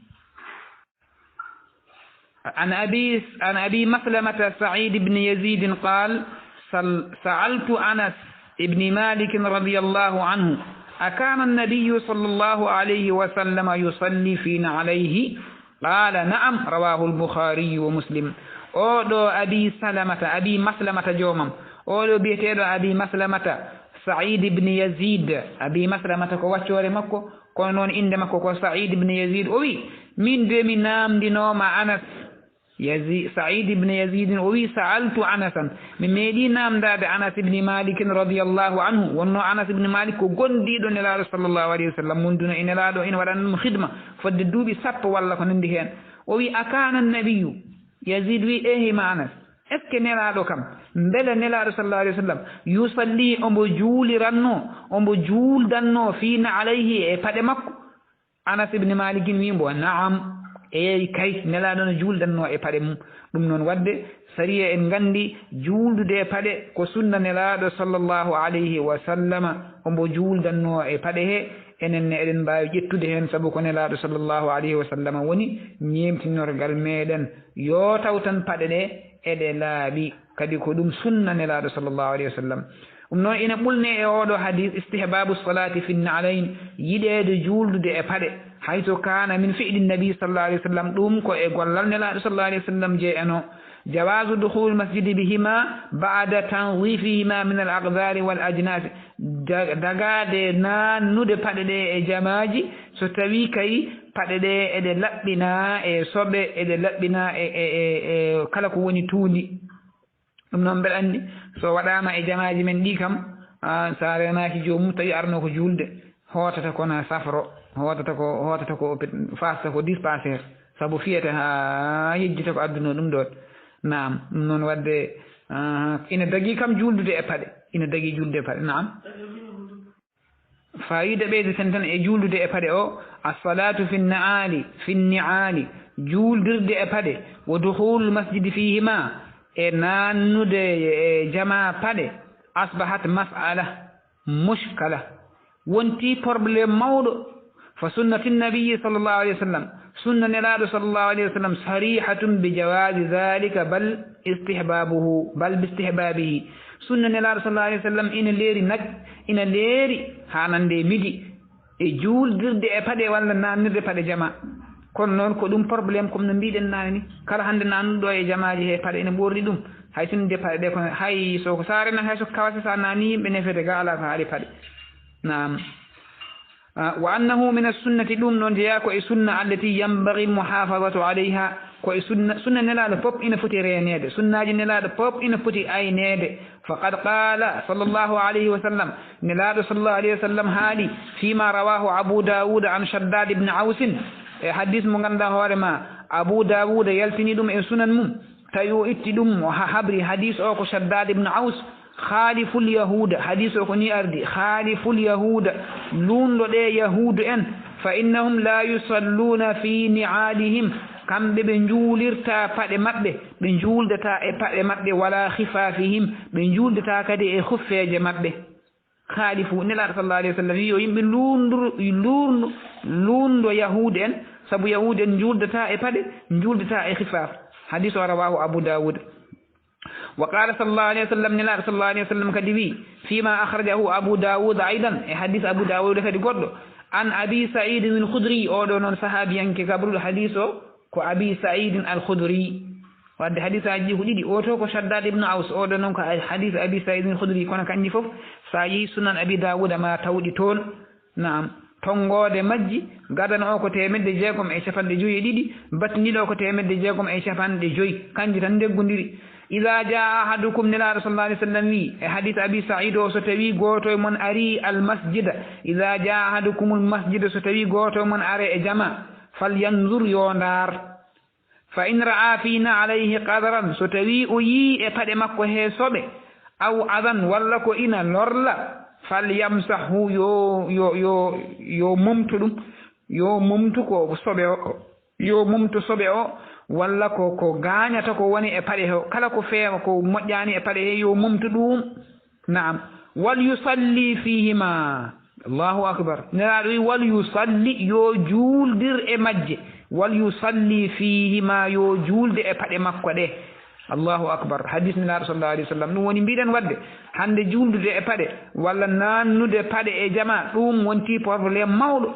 عن أبي مسلمة سعيد بن يزيد قال سألت أنس بن مالك رضي الله عنه أكان النبي صلى الله عليه وسلم يصلي فينا عليه قال نعم رواه البخاري ومسلم. أودو أبي مسلمة جومم أولو بيتيدو أبي مسلمة سعيد بن يزيد أبي مسلمة كو واتشوري مكو كونون إند مكو كو سعيد بن يزيد أوي من دمي نام دينوما أنس سعيد بن يزيد أوي سألت أنسا من ميدي نام داد أنس بن مالك رضي الله عنه ونو أنس بن مالك قندي دون الله صلى الله عليه وسلم من دون إن لا دو إن ودن خدمة فددوبي سب والله كنندهن أوي أكان النبي يزيد وي إيه ما أنس eske nelaɗo kam beele nelaɗo sallallahu alayhi wa sallam yusalli ombo juuliranno ombo juuldanno fiina alayhi e paɗe makko. Anas ibne malikin wimbo naam eyi kay nelaɗo no juuldanno e paɗe mum. ɗum noon wadde sariya en gandi juuldude e paɗe ko sunna nelaɗo sallllahu alayhi wa sallama ombo juuldanno e paɗe he enenne eɗen mbawi ƴettude hen saabu ko nelaɗo sallllahu alayhi wa sallama woni ñemtinorgal meɗen yo taw tan paɗe ɗe eɗe laaɓi kadi ko ɗum sunna nelaɗo sallllahu alayhi wa sallam. ɗum noon ina ɓulne e oɗo hadis istihbabu salati fi nalayn yiɗede juuldude e paɗe hayso kana min fi'li nabi sallallahu alayhi wa sallam ɗum ko e gollal nelaɗo sallallahu alayhi wa sallam jeeyano jawazu dukhul masjidi bihima ba'da tanzifihima min al aqdari wal ajnas dagade nannude paɗe ɗe e jamaji so tawi kay paɗe ɗe eɗe laɓɓina e soɓe eɗe laɓɓina e kala ko woni tuundi. ɗum noon mbeɗa anndi so waɗama e jamaji men ɗi kam sa renaki jomum tawi arno ko julde hotata kono safro hotata ko fasta ko dispensaire saabu fiyata ha yejjita ko adduno ɗum ɗon. Naam ɗum noon wadde ina dagui kam juldude e paɗe naam fayida ɓeyde sen tan e juldude e paɗe o as-salatu fi ni'ali juuldirde e paɗe wa dukhul masjidi fihima e nannude e jama paɗe asbahat mas'ala mushkala wonti probléme mawɗo fa sunnati nabiyi sallllahu alayhi wa sallam sunna nelaɗo sallllahu alayhi wa sallam sarihatun bi jawazi dhalika bal bistihbabihi sunna nelaɗo sallllahu alayhi wa sallam ina leeri hanande midi e juuldirde e paɗe walla nannirde paɗe jama. kono noon ko ɗum probléme comme no mbiɗen nane ni kala hande nannuɗo e jamaji he paɗe ene ɓorni ɗum hay sunnde paɗe ɗe kono hay soko sarena hay soko kawase sa nani yimɓe nefete ga ala ko haali paɗe. Naam wa annahu min as-sunnati ɗum noon jeeya ko e sunna allati yambagi muhafadatu alayha ko e sunna nelaɗo pop ina foti renede sunnaji nelaɗo pop ina foti aynede faqad qala sallllahu alayhi wa sallam nelaɗo sallllahu alayhi wa sallam haali fima rawahu Abu Dawud an Shaddad ibn Awsin e hadis mo ganduɗa hoorema Abu Dawud yaltini ɗum e sunan mum tawi o itti ɗum o habri hadis o ko Shaddad ibn Aws khaliful yahuda hadis o ko ni ardi khaliful yahuda lunɗo ɗe yahudu en fa innahum la yusalluna fi ni'alihim kamɓe ɓe juulirta paɗe maɓɓe ɓe juuldata e paɗe maɓɓe wala khifafihim ɓe juuldata kadi e huffeje maɓɓe. khalifu nelaɗo sallallahu alayhi wa sallam wi o yimɓe luundo yahude en saabu yahude en juuldata e paɗe juuldata e khifaf hadis o rawahu Abu Dawud. wa qala sallallahu alayhi wa sallam nelaɗo sallallahu alayhi wa sallam kadi wi fima akhrajahu Abu Dawud aidan e hadis Abu Dawud kadi goɗɗo an Abi Sa'id al-Khudri oɗo noon sahabiyanke kabruɗo hadis o ko Abi Sa'id al-Khudri wadde hadisaji ko ɗiɗi o to ko Shaddad ibn Aws oɗo noon ko hadis Abi Sa'id al-Khudri kono kanji fof sa yi sunan Abi Dawud ma tawɗi toon. Naam tongode majji gadana o ko 650 batniɗo ko 650 kanji tan deggodiri. ida jaa ahadukum nelaɗo sallallahu alayhi wa sallam wi e hadith Abi Sa'id o so tawi goto mon ari al masjida ida jaa ahadukum al masjida so tawi goto mon are e jama falyanzur yo ndar fa in ra'a fina alayhi qadaran so tawi o yi e paɗe makko he soɓe aw adan walla ko ina lorla falyamsahu yo mumtu ɗum yo mumtu ko soɓe o yo mumtu soɓe o walla ko gañata ko woni e paɗe he kala ko feewa ko moƴƴani e paɗe he yo mumtu ɗum naam wal yusalli fihima allahu akbar nelaɗo wi wal yusalli yo juuldir e majje wal yusalli fihima yo juulde e paɗe makko ɗe allahu akbar hadis nelaɗo sallallahu alih w sallam ɗum woni mbiɗen wadde hande juuldude e paɗe walla nannude paɗe e jama ɗum wonti probléme mawɗo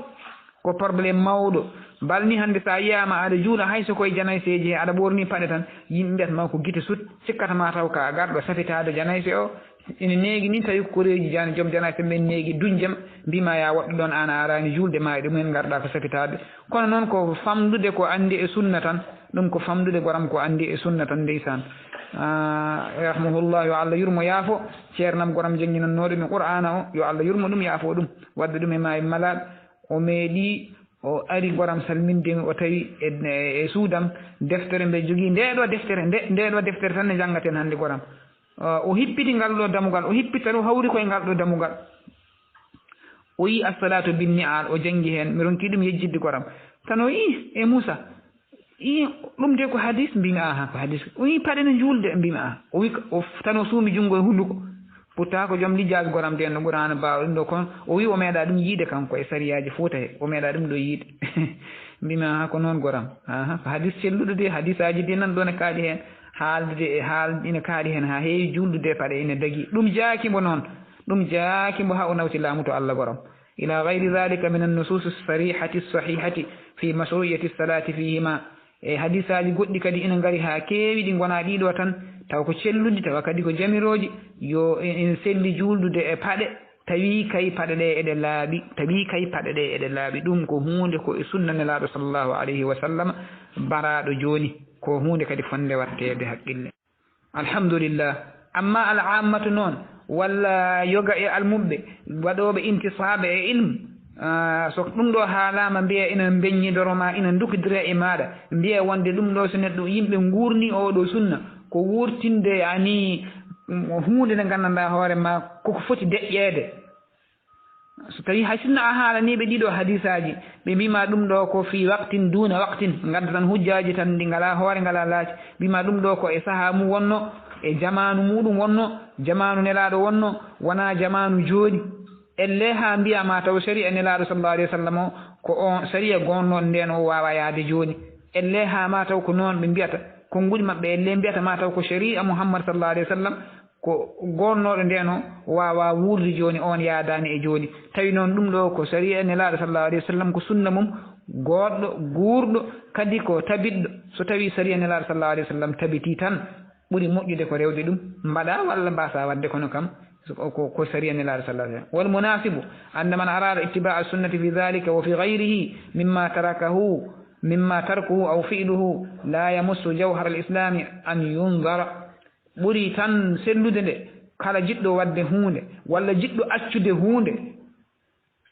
ko probléme mawɗo balni hande sa yiyama aɗa juula hayso koye janayseji he aɗa ɓorni paɗe tan yimɓe mbiyatma ko guite sut cikkatama taw ka garɗo safitade janayse o ene neegui ni tawi koreji jani joom janayse men neegui duñjam mbima ya waɗɗu ɗon an a arani julde ma e ɗumen garɗa ko safitade kono noon ko famdude ko andi e sunna tan ɗum ko famdude goram ko andi e sunna tan ndeysan rahmahullah yo Allah yurmo yaafo ceernam goram jangguinannoɗumi qur'ana o yo Allah yurmo ɗum yaafo ɗum wadde ɗum e ma e malade o meeɗi o ari goram salmindemi o tawi e suudam deftere mbe jogui ndeɗo deftere tan ne janggaten hande goram o hippiti ngal ɗo damugal o hippiti tan o hawri koye ngal ɗo damugal o yi assalatu binni'al o jangi hen mi ronki ɗum yejjidde goram tan o yi e Moussa i ɗum de ko hadis mbimi aha ko hadis o yi paɗe no julde mbimi aha o wi tan o suumi junngo e hunduko pourtant ko joom lijjaɓe goram de no ɓurano mbawa ɗum ɗo kono o wi o meeɗa ɗum yiide kanko e sariyaji Fouta he o meeɗa ɗum ɗo yiide mbimi aha ko noon goram aha ko hadis celluɗo de hadisaji de nan ɗon e kaaɗi hen haalde ina kaaɗi hen ha heewi juldude paɗe ina dagui ɗum jaakimo noon ɗum jaakimo ha o nawti laamu to Allah goram ila gayri dhalika min annusus sarihati sahihati fi mashruiyati salati fihima e hadisaji goɗɗi kadi ina ngari ha keewi ɗi gona ɗiɗo tan taw ko celluɗi tawa kadi ko jamiroji yo en selli juldude e paɗe tawi kay paɗe ɗe eɗe laaɓi tawi kay paɗe ɗe eɗe laaɓi ɗum ko hunde ko e sunna nelaɗo sallllahu alayhi wa sallam baraɗo joni ko hunde kadi fonde wattede haqqille alhamdulillah amma al ammatu noon walla yoga e almuɓɓe waɗoɓe intisaɓe e ilme so ɗum ɗo haalama mbiya ina beññidoroma ina dukidira e maɗa mbiya wonde ɗum ɗo so neɗɗo yimɓe gurni oɗo sunna ko wurtinde ani hunde nde gandanɗa hoore ma koko foti deƴƴede so tawi hay sinno a haalaniɓe ɗiɗo hadisaji ɓe mbima ɗum ɗo ko fi waqtin duna waqtin gadda tan hujjaji tan ɗi ngala hoore ngala laaci mbima ɗum ɗo ko e saaha mum wonno e jamanu muɗum wonno jamanu nelaɗo wonno wona jamanu jooɗi elle ha mbiyama taw sharia nelaɗo sallallahu alayhi wa sallam o ko on sharia gonnoɗo nden o wawa yaade joni elle ha ma taw ko noon ɓe mbiyata konguɗi mabɓe elle mbiyata ma taw ko sharia Muhammad sallallahu alayhi wa sallam ko gonnoɗo nden o wawa wurde joni on yaadani e joni tawi noon ɗum ɗo ko sharia nelaɗo sallallahu alayhi wa sallam ko sunna mum goɗɗo guurɗo kadi ko tabiɗɗo so tawi sharia nelaɗo sallallahu alayhi wa sallam tabiti tan ɓuuri moƴƴude ko rewde ɗum mbaɗa walla mbasa wadde kono kam ko sharia nelaɗo sallallahu alayhi wa sallam wal munasibu anna man arada ittiba'a sunnati fi dhalika wa fi ghayrihi mimma tarkuhu aw fi'luhu la yamussu jawhara al islami an yunzara ɓuri tan sellude nde kala jiɗɗo wadde hunde walla jiɗɗo accude hunde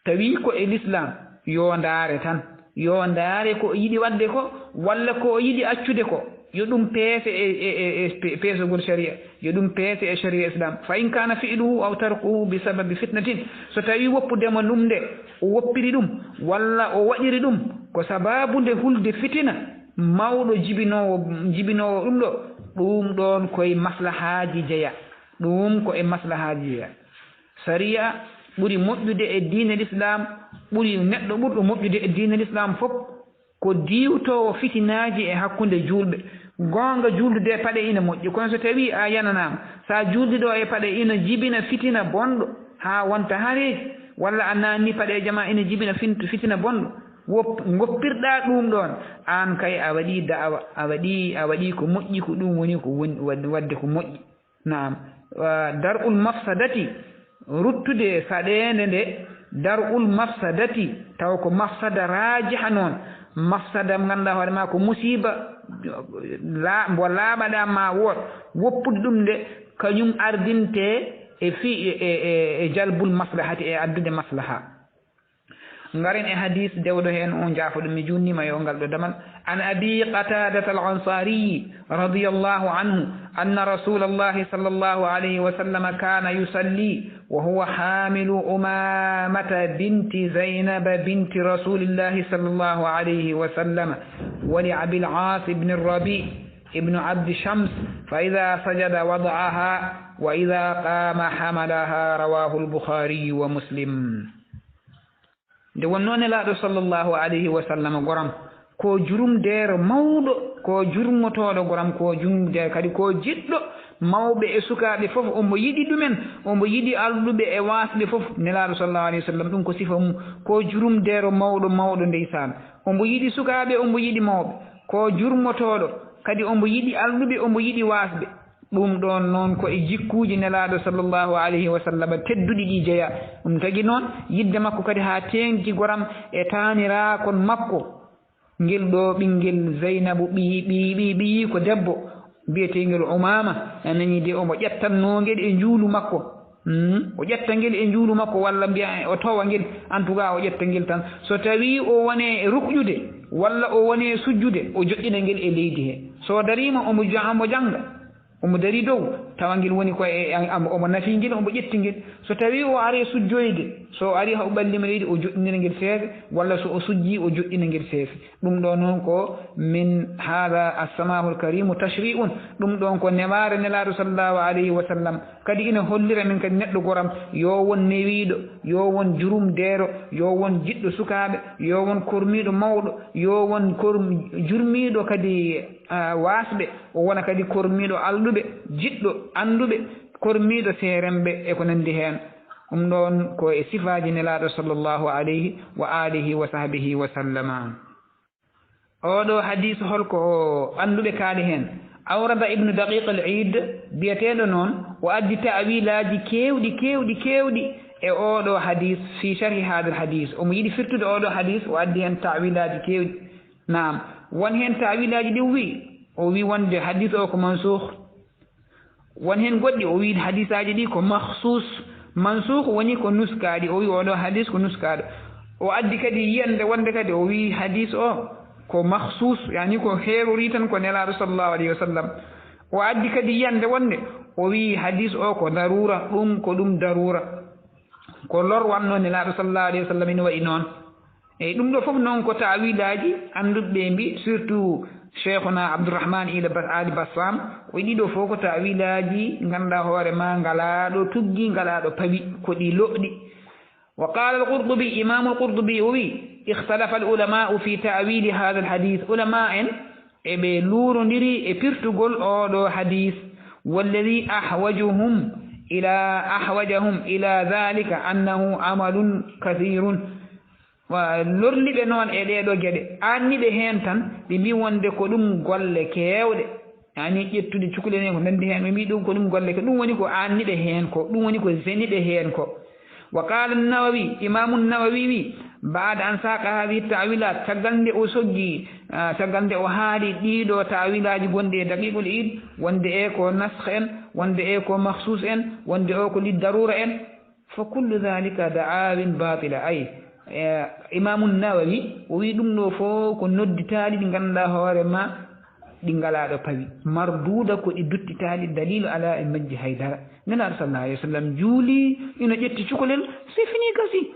tawi ko e l'islam yo ndaare tan yo ndaare ko yiɗi wadde ko walla ko yiɗi accude ko yo ɗum peese e peesogol sharia yo ɗum peese e sharia islam fa in kana fi'luhu aw tarkuhu bi sababi fitnatin so tawi woppudema ɗum nde o woppiri ɗum walla o waɗiri ɗum ko sababu nde hulde fitina mawɗo jibinowo ɗum ɗo ɗum ɗon koye maslahaji jeeya ɗum ko e maslahaji jeeya sharia ɓuri moƴƴude e diine l'islam ɓuri neɗɗo ɓurɗo moƴƴude e diine l'islam fof ko diwtowo fitinaji e hakkude julɓe gonga juldude paɗe ina moƴƴi kono so tawi a yananama sa juldiɗo e paɗe ina jibina fitina bonɗo ha wonta haareji walla a nanni paɗe jama ina jibina fitina bonɗo goppirɗa ɗum ɗon an kay a waɗi da'awa a waɗi ko moƴƴi ko ɗum woni ko wadde ko moƴƴi naam dar'ul mafsadati ruttude saɗende nde dar'ul mafsadati taw ko mafsada rajiha noon mafsada ganduɗa hoore ma ko musiba mbo laaɓaɗa ma woot woppude ɗum nde kañum ardinte e jalbul maslahati e addude maslaha ngaren e hadith dewdo hen on jaafo dum mi junnima yo ngal do damal an abi qatadah al-ansari radiyallahu anhu anna rasulullah sallallahu alayhi wa sallam kana yusalli wa huwa hamilu umamata binti zainab binti rasulillah sallallahu alayhi wa sallam wa li abi al-aas ibn ar-rabi ابن عبد شمس فإذا سجد وضعها وإذا قام حملها رواه البخاري ومسلم de wonnone laaɗo sallllahu alayhi wa sallam goram ko jurumdeero mawɗo ko jurmotoɗo goram ko jurumdeero kadi ko jiɗɗo mawɓe e sukaaɓe fof ombo yiɗi ɗumen ombo yiɗi alluɓe e waasɓe fof nelaaɗo sallllahu alayhi wa sallam ɗum ko sifa mum ko jurumdeero mawɗo ndeysan ombo yiɗi sukaaɓe ombo yiɗi mawɓe ko jurmotoɗo kadi ombo yiɗi alluɓe ombo yiɗi waasɓe ɗum ɗon noon ko e jikkuji nelaaɗo sallllahu alayhi wa sallam tedduɗi ɗi jeeya ɗum tagi noon yidde makko kadi ha tengti goram e taanirakon makko ngel ɗo ɓinguel zeynabu ɓiyi ko debbo mbiyetengel umama anani de omo ƴettannogel e juulu makko o ƴetta ngel e juulu makko walla mbiya o towa ngel en tout cas o ƴetta ngel tan so tawi o wone rukƴude walla o wone sujjude o joƴƴina ngel e leydi he so darima omo janga omo dari dow tawa ngel woni ko omo nafi ngel omo ƴetti ngel so tawi o ari sujjoyde so ari ha o ɓallima leydi o joƴƴinira ngel seefe walla so o sujji o joƴƴina ngel seefe ɗum ɗo noon ko min hada assamahul karimu tashri'un ɗum ɗon ko nemare nelaaɗo sallllahu alayhi wa sallam kadi ina hollira min kadi neɗɗo goram yo won newiɗo yo won jurumdeero yo won jiɗɗo sukaaɓe yo won kormiɗo mawɗo yo won jurmiɗo kadi waasɓe o wona kadi kormiɗo alluɓe jiɗɗo anduɓe kormiɗo seeremɓe e ko nandi heen ɗum ɗon ko e sifaji nelaaɗo sallllahu alayhi wa alihi wa sahbihi wa sallama oɗo hadis holko anduɓe kaali heen awrada ibnu daqiq al id biyeteɗo noon o addi ta'wilaji kewɗi e oɗo hadis fi sharhi hada al hadis omo yiɗi firtude oɗo hadis o addi hen ta'wilaji kewɗi naam won hen ta'wilaji ɗi o wi wonde hadis o ko mansukh won hen goɗɗi o wi hadisaji ɗi ko mahsus mansukh woni ko nuskaɗi o wi oɗo hadis ko nuskaɗo o addi kadi yiyande wonde kadi o wi hadis o ko mahsus yani ko heerori tan ko nelaaɗo sallllahu alayhi wa sallam o addi kadi yiyande wonde o wi hadis o ko darura ɗum ko ɗum darura ko lor wanno nelaaɗo sallllahu alayhi wa sallam ina wayi noon eyyi ɗum ɗo fof noon ko tawilaji anduɓe mbi surtout cheikhuna abdourahman ali bassam o ɗiɗo fof ko tawilaji ganduɗa hoore ma ngalaɗo tuggi ngalaɗo pawi ko ɗi loɗɗi wa qala al-qurtubi imam al-qurtubi o wi ikhtalafa al-ulama'u fi ta'wili hadha al-hadith ulama en eɓe luurodiri e pirtugol oɗo hadith walladhi ahwajahum ila dhalika annahu amalun kathirun lorliɓe noon e ɗeɗo gueɗe anniɓe hen tan ɓe mbi wonde ko ɗum golle kewɗe yani ƴettude cukalel ko nandi hen ɓe mbi ɗum ko ɗum golle ke ɗum woni ko anniɓe hen ko ɗum woni ko zeniɓe hen ko wa qala an-nawawi imamu an-nawawi wi baada an saqa hadihi tawilat caggal nde o soggi caggal nde o haali ɗiɗo tawilaji gonɗi e daqiqul id wonde e ko naskh en wonde e ko mahsus en wonde o ko li darura en fa kullu dhalika da'awin batila ay imamu nawawi o wi ɗum ɗo fof ko nodditali ɗi ganduɗa hoore ma ɗi ngalaɗo pawi marduda ko ɗi duttitali dalilu ala e majji haydara nelaɗo sallallahu alayhi wa sallam juuli ina ƴetti cukalel c'est fini gasi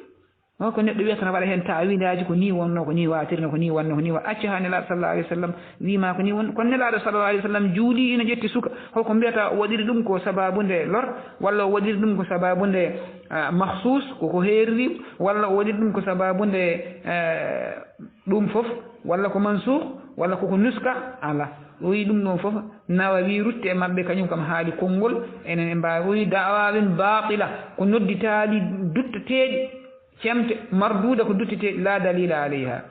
o ko neɗɗo wiyata waɗa hen tawilaji ko ni wonno ko ni watirno ko ni wonno ko ni wa acca ha nelaɗo sallallahu alayhi wa sallam wima ko ni wonno kono nelaɗo sallallahu alayhi wa sallam juuli ina ƴetti suka holko mbiyata o waɗiri ɗum ko sababude lor walla o waɗiri ɗum ko sababude mahsus koko heeriri walla o waɗiri ɗum ko sababude ɗum fof walla ko mansukh walla koko nuska ala o wi ɗum ɗon fof nawawi rutte e mabɓe kañum kam haali konngol enen e mbawi o wi da'awin batila ko nodditali duttateɗi cemte marduda ko duttiteɗi la dalila alayha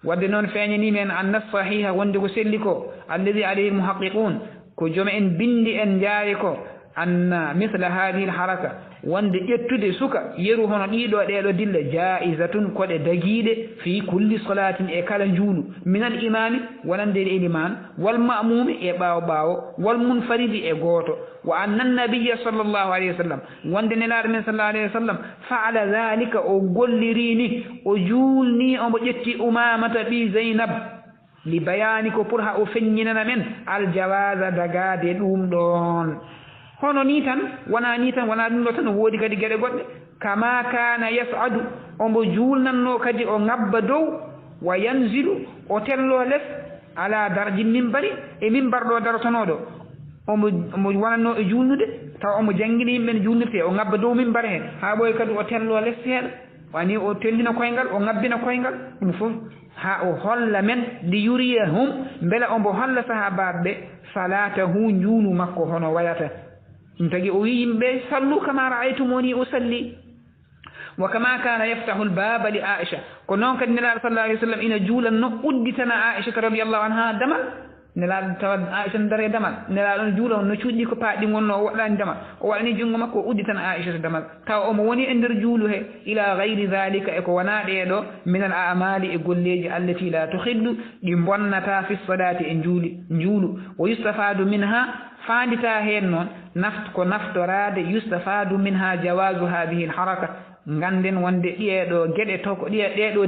wadde noon feeñani men annas sahiha wonde ko selli ko alladi alayhi muhaqiqun ko joom en bindi en jaari ko anna misla hadihi alharaka wonde ƴettude suka yeru hono ɗiɗo ɗeɗo dilla jaizatun koɗe dagiiɗe fi kulli salatin e kala njuulu min al imami wonande e liman wal ma'mumi e ɓaawo wal munfaridi e gooto wa anna nabiyya sallllahu alayhi wa sallam wonde nelaaɗo men sallallahu alayhi wa sallam faala dhalika o golliri ni o juulni omo ƴetti umamata ɓi zeynab li bayani ko pour ha o feññinana men aljawaza dagade ɗum ɗon hono ni tan wona ɗum ɗo tan woodi kadi geɗe goɗɗe kama kana yas'adu omo juulnanno kadi o ngabba dow wa yanzilu o tello less ala darji mimbari e mimbar ɗo darotonoɗo omo wonanno e juulnude taw omo jangguini yimɓe ne juulnirte o ngabba dow mimbar he ha ɓoy kadi o tello less seeɗa wani o tellina koyngal o ngabbina koyngal ɗum fof ha o holla men li yuriyahum beela ombo holla sahabaɓe ɓe salatahu njuulu makko hono wayata ɗum tagi o wi yimɓe sallu kama ra'aytumuni usalli wa kama kana yaftahu lbaba li aicha ko noon kadi nelaɗo sallallahu alayhi wa sallam ina juulanno udditana aichata radiallahu anha damal nelaɗo tawa aicha no daare damal nelaɗo no juula on no cuuɗi ko paaɗi gonno o waɗani damal o waɗani junngo makko o udditana aichata damal taw omo woni e nder juulu he ila gayri dhalika e ko wona ɗeɗo min al amali e golleji allati la tuhillu ɗi bonnata fi salati e njuulu wo yustafadu minha fandita hen noon ko naftorade yustafadu minha jawazu hadihi alharaka ganden wonde ɗiyeɗo gueɗe toko ɗeɗo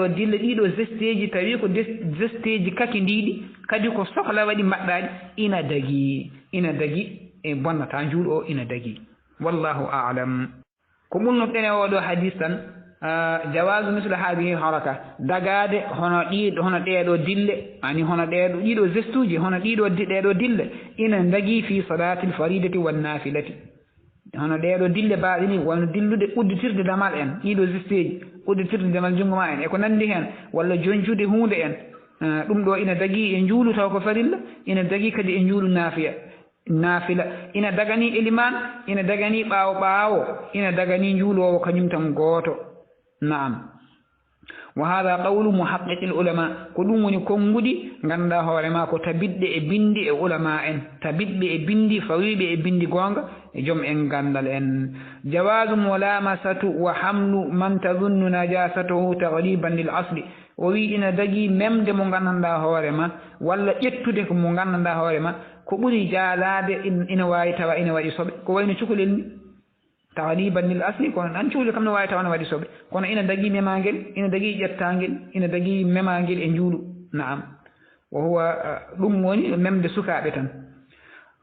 dille ɗiɗo gesteji tawi ko gesteji kaki ndiɗi kadi ko sohla waɗi mbaɗɗaɗi ina dagui e bonnata njuuɗo o ina dagui wallahu a'lam ko ɓurnoɗen e oɗo hadis tan jawazu misle hadihi haraka dagade hono ɗeɗo dille ani hono ɗiɗo gestuji hono ɗeɗo dille ina dagui fi salatil faridati wan nafilati hono ɗeɗo dille baɗini wonno dillude udditirde damal en ɗiɗo gesteji udditirde damal jungo ma en eko nandi hen walla joncude hunde en ɗum ɗo ina dagui e njuulu taw ko farilla ina dagui kadi e njuulu nafila ina dagani eliman ina dagani ɓaawo ina dagani njuulowo kañum tan gooto naam wa hada qawlu muhaqqiqil ulama ko ɗum woni konngudi ganduɗa hoorema ko tabidɓe e bindi e ulama en tabidɓe e bindi fawiɓe e bindi gonga e joom en gandal en jawazu mulamasatu wa hamlu man tadunnu najasatahu tagliban lil asli o wi ina dagui memde mo gandanɗa hoorema walla ƴettude ko mo gandanɗa hoorema ko ɓuuri jaalade ina wawi tawa ina waɗi soɓe ko wayno cukalel ni tagliban lil asli kono ɗan cukalel kam ne wawi tawa ne waɗi soɓe kono ina dagui memagel ina dagui ƴettagel ina dagui memagel e njuulu naam wa huwa ɗum woni memde sukaɓe tan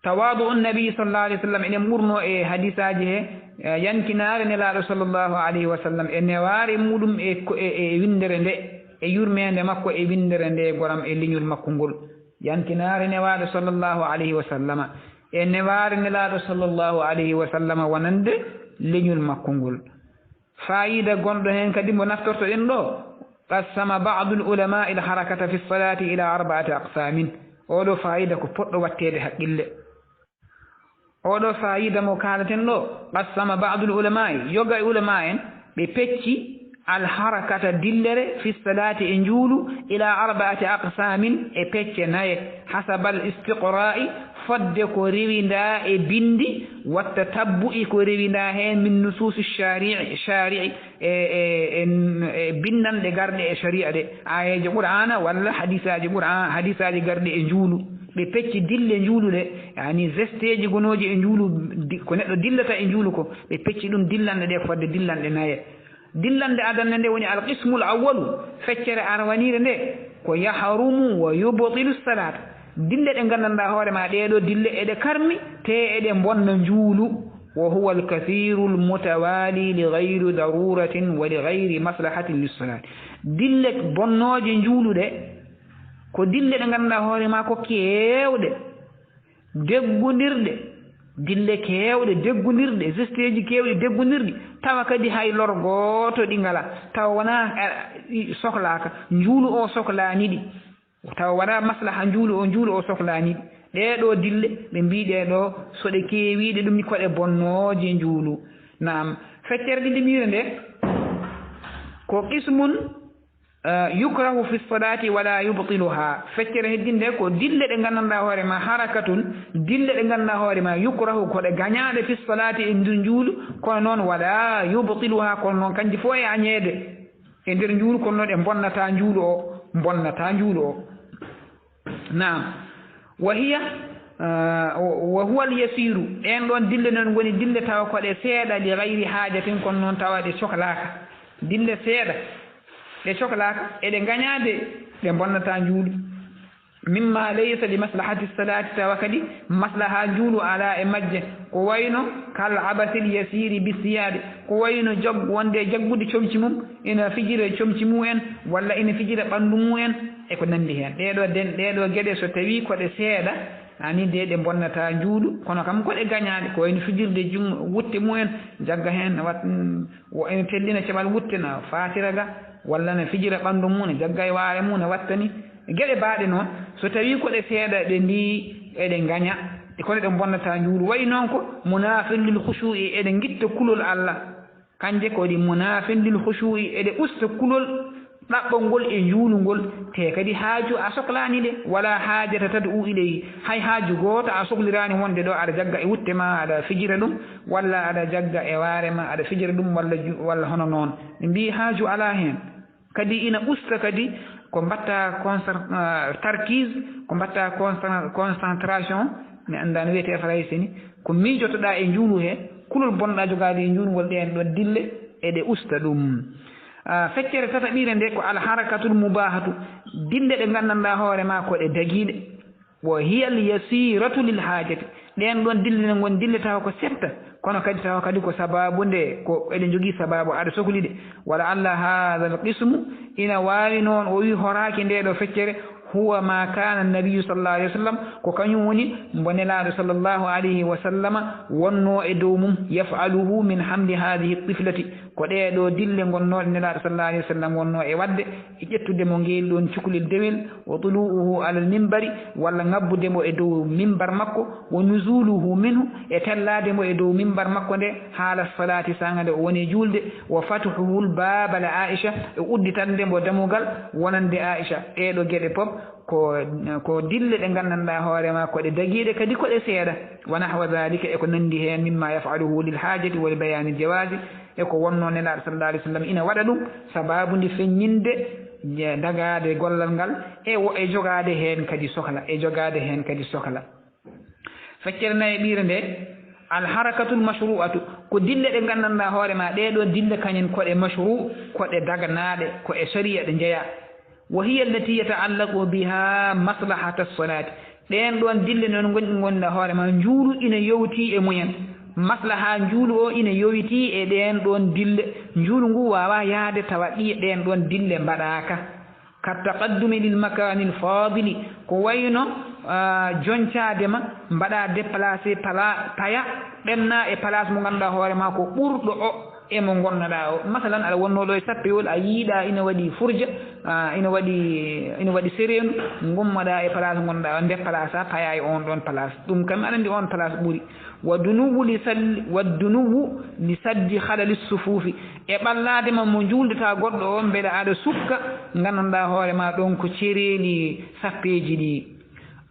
tawadu un nabi sallallahu alayhi wa sallam enen ɓurno e hadisaji he yankinare nelaɗo sallllahu alayhi wa sallam e neware muɗum e windere nde e yurmede makko e windere nde goram e leñol makko ngol yankinare newaɗo sallllahu alayhi wa sallama e neware nelaɗo sallllahu alayhi wa sallama wonande leñol makko ngol fayida gonɗo hen kadi mo naftortoɗen ɗo qassama badu l'ulama il harakata fi lsalati ila 4 aqsamin oɗo fayida ko poɗɗo wattede haqqille oɗo fayida mo kalaten ɗo qassama badu l'ulama yoga e ulama en ɓe pecci alharakata dillere fi salati e njuulu ila 4 aqsamin e pecce naye hasabal istiqra'i fodde ko rewinda e bindi watta tabbu'i ko rewinda hen min nususi shari'i e bindanɗe garɗe e sharia ɗe ayeje qur'ana walla hadisaji garɗe e njuulu ɓe pecci dille njuulu ɗe yani gesteji gonoji e njuulu ko neɗɗo dillata e njuulu ko ɓe pecci ɗum dillanɗe ɗe fodde dillanɗe naye dillande adanne nde woni alqismul awwalu feccere arwanire nde ko yahrumu wa yubtilu salat dille ɗe gandanɗa hoorema ɗeɗo dille eɗe karmi te eɗe bonna njuulu wa huwa alkathiru almutawali li gayri daruratin wa li gayri maslahatin lissalat dille bonnoje njuulu ɗe ko dille ɗe gandanɗa hoorema ko kewɗe deggudirɗe dille kewɗe deggudirɗe gesteji kewɗe deggudirɗi tawa kadi hay lor goto ɗi ngala tawa wona sohlaka njuulu o sohlaniɗi tawa wona maslaha njuulu o sohlaniɗi ɗeɗo dille ɓe mbiɗeɗo soɗe kewiɗe ɗum ni koɗe bonnoje njuulu naam feccere ɗiɗi mire nde ko qismun yukrahu fi salati wala yubtiluha feccere heddinde ko dille ɗe nganndanɗaa hoore ma harakatun dille ɗe nganndanɗaa hoore ma yukrahu ko ɗe gañaaɗe fi salati e ndir njuulu kono noon wala yubtiluha kono noon kanji fof e añeede e ndeer njuulu kono noon ɗe bonnataa njuulu o naam wa hiya wa huwa alyasiru ɗen ɗon dille noon ngoni dille tawa ko ɗe seeɗa li gayri haajatin kono noon tawa ɗe cohlaaka dille seeɗa ɗe cohlaaka eɗe gañaade ɗe bonnata njuulu mimma laysa li maslahati salati tawa kadi maslaha njuulu ala e majje ko wayno kal abasil yasiri bisiyaade ko wayno wonde jaggude comci mum ina fijira comci mumen walla ina fijira ɓanndu mumen e ko nanndi heen ɗeɗo geɗe so tawi koɗe seeɗa ani de ɗe bonnata njuuɗu kono kam koɗe gañaaɗe ko wayno fijirde wutte mumen jagga heen ene tellina keɓal wutte na fatira ga walla ne fijira ɓanndu mum ne jagga e waare mum ne wattani geɗe baaɗe noon so tawi koɗe seeɗa ɗe ndi eɗe gaña kono ɗe bonnata njuuɗu wayi noon ko munafin lil khushu'i eɗe gitta kulol Allah kanje kodi munafin lil khushu'i eɗe usta kulol ɗaɓɓol ngol e njuulu ngol te kadi haaju a sohlani ɗe wala haajata tad'u ilayhi hay haaju gooto a sohlirani wonde ɗo aɗa jagga e wutte ma aɗa fijira ɗum walla aɗa jagga e waare ma aɗa fijira ɗum walla hono noon ɓe mbi haaju ala heen kadi ina usta kadi ko mbatta tarkise ko mbatta concentration mi annda no wiyete français ni ko miijotoɗa e njuulu he kulol bonɗa jogaade e njuulu ngol ɗen ɗo dille eɗe usta ɗum feccere tataɓire nde ko alharakatul mubahatu dille ɗe nganndanɗa hoore ma ko ɗe dagiiɗe wo hiyal yasiratu lil haajati ɗen ɗon dille ne ngon dille tawa ko setta kono kadi tawa kadi ko sababu nde ko eɗen jogii sababu aɗa sohli ɗe wala allah hada al qismu ina waawi noon o wi horaaki nde ɗo feccere huwa ma kana annabiyu sallallahu alayhi wa sallam ko kañum woni mbo nelaaɗo sallllahu alayhi wa sallama wonno e dow mum yafaluhu min hamdi hadihi tiflati ko ɗeɗo dille gonnoɗe nelaaɗo sallallahu alayhi wa sallam wonno e wadde e ƴettude mo ngeel ɗon cukalel dewel wa tulu'uhu alal mimbari walla ngabbude mo e dow mimbar makko wa nusuluhu minhu e tellade mo e dow mimbar makko nde haala salati sanga nde o woni julde wa fatuhuhu lbaba la aicha e udditande mo damugal wonande aicha ɗeɗo gueɗe pop ko dille ɗe nganndanɗa hoorema koɗe dagiiɗe kadi koɗe seeɗa wa nahwa dalika e ko nanndi heen mimma yafaluhu lil haajati wal bayani jawasi e ko wonno nelaaɗo sallallah alih w sallam ina waɗa ɗum sababu ndi feññinde dagaade gollal ngal e jogaade heen kadi sohla feccere nayi ɓiire nde alharakatul mashru'atu ko dille ɗe nganndanɗa hoorema ɗeɗo dille kañen koɗe mashru' koɗe daganaaɗe ko e sharia ɗe njeeya وهي التي يتعلق بها مصلحة الصلاة ɗen ɗon dille noon gonɗi gonɗa hoore ma njuulu ina yowti e mumen maslaha njuulu o ina yowiti e ɗen ɗon dille njuulu ngu wawa yaade tawa ɗi ɗen ɗon dille mbaɗaka ka taqaddumi lil makani l fadili ko wayno joncadema mbaɗa déplacé paya ɗenna e place mo ganduɗa hoore ma ko ɓurɗo o emo gonnoɗa o masalan aɗa wonnoɗo e sappeyol a yiiɗa ina waɗi furja ina waɗi séréndu gummoɗa e place gonɗa o déplace a paya e on ɗon place ɗum kam aɗa andi on place ɓuuri waddunuwu li saddi halali sufufi e ɓalladema mo juldata goɗɗo o beele aɗa sukka gandanɗa hoore ma ɗon ko cereeli sappeji ɗi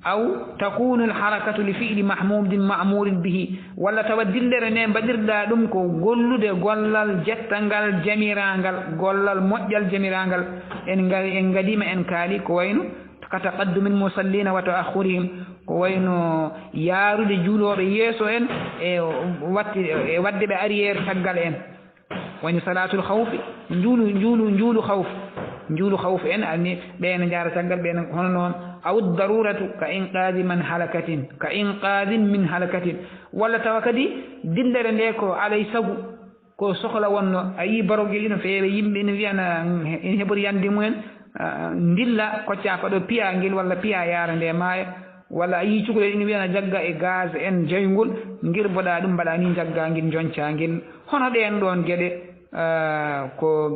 aw takunu alharakatu li fi'li mahmudin ma'murin bihi walla tawa dillere nde mbaɗirɗa ɗum ko gollude gollal jettangal jamirangal gollal moƴƴal jamirangal en gadima en kaali ko wayno ka taqaddumi lmusallina wa ta'akhurihim ko wayno yaarude juuloɓe yeeso en e wadde ɓe arriére caggal en wayno salatul khawfi njuulu khawf en anni ɓeene jaara caggal ɓeene hono noon aw daruratu ka inqadi min halakatin walla tawa kadi dillere nde ko alay sagu ko sohla wonno a yi barogel ino feewe yimɓe ina wiyana ina heɓori yande mumen dilla kocca faɗo piya ngel walla piya yaara nde maaya walla a yi cukalel ina wiyana jagga e gaz en jayngol girboɗa ɗum mbaɗa ni jagga ngel jonca ngel hono ɗen ɗon gueɗe ko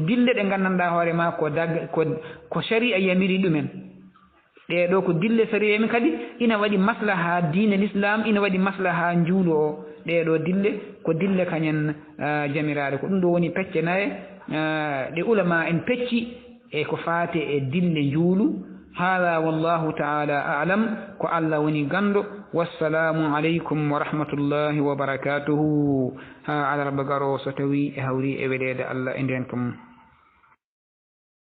dille ɗe nganndanɗa hoore ma ko sharia yamiri ɗumen ɗeɗo ko dille sharia yami kadi ina waɗi maslaha diine l'islam ina waɗi maslaha njuulu o ɗeɗo dille ko dille kañen jamiraɗe ko ɗum ɗo woni pecce naye ɗe ulama en pecci e ko faate e dille juulu hada wallahu taala alam ko Allah woni gando wassalamu aleykum wa rahmatullahi wa barakatuhu ha alarba garo so tawi e hawri e weɗede Allah e nden kam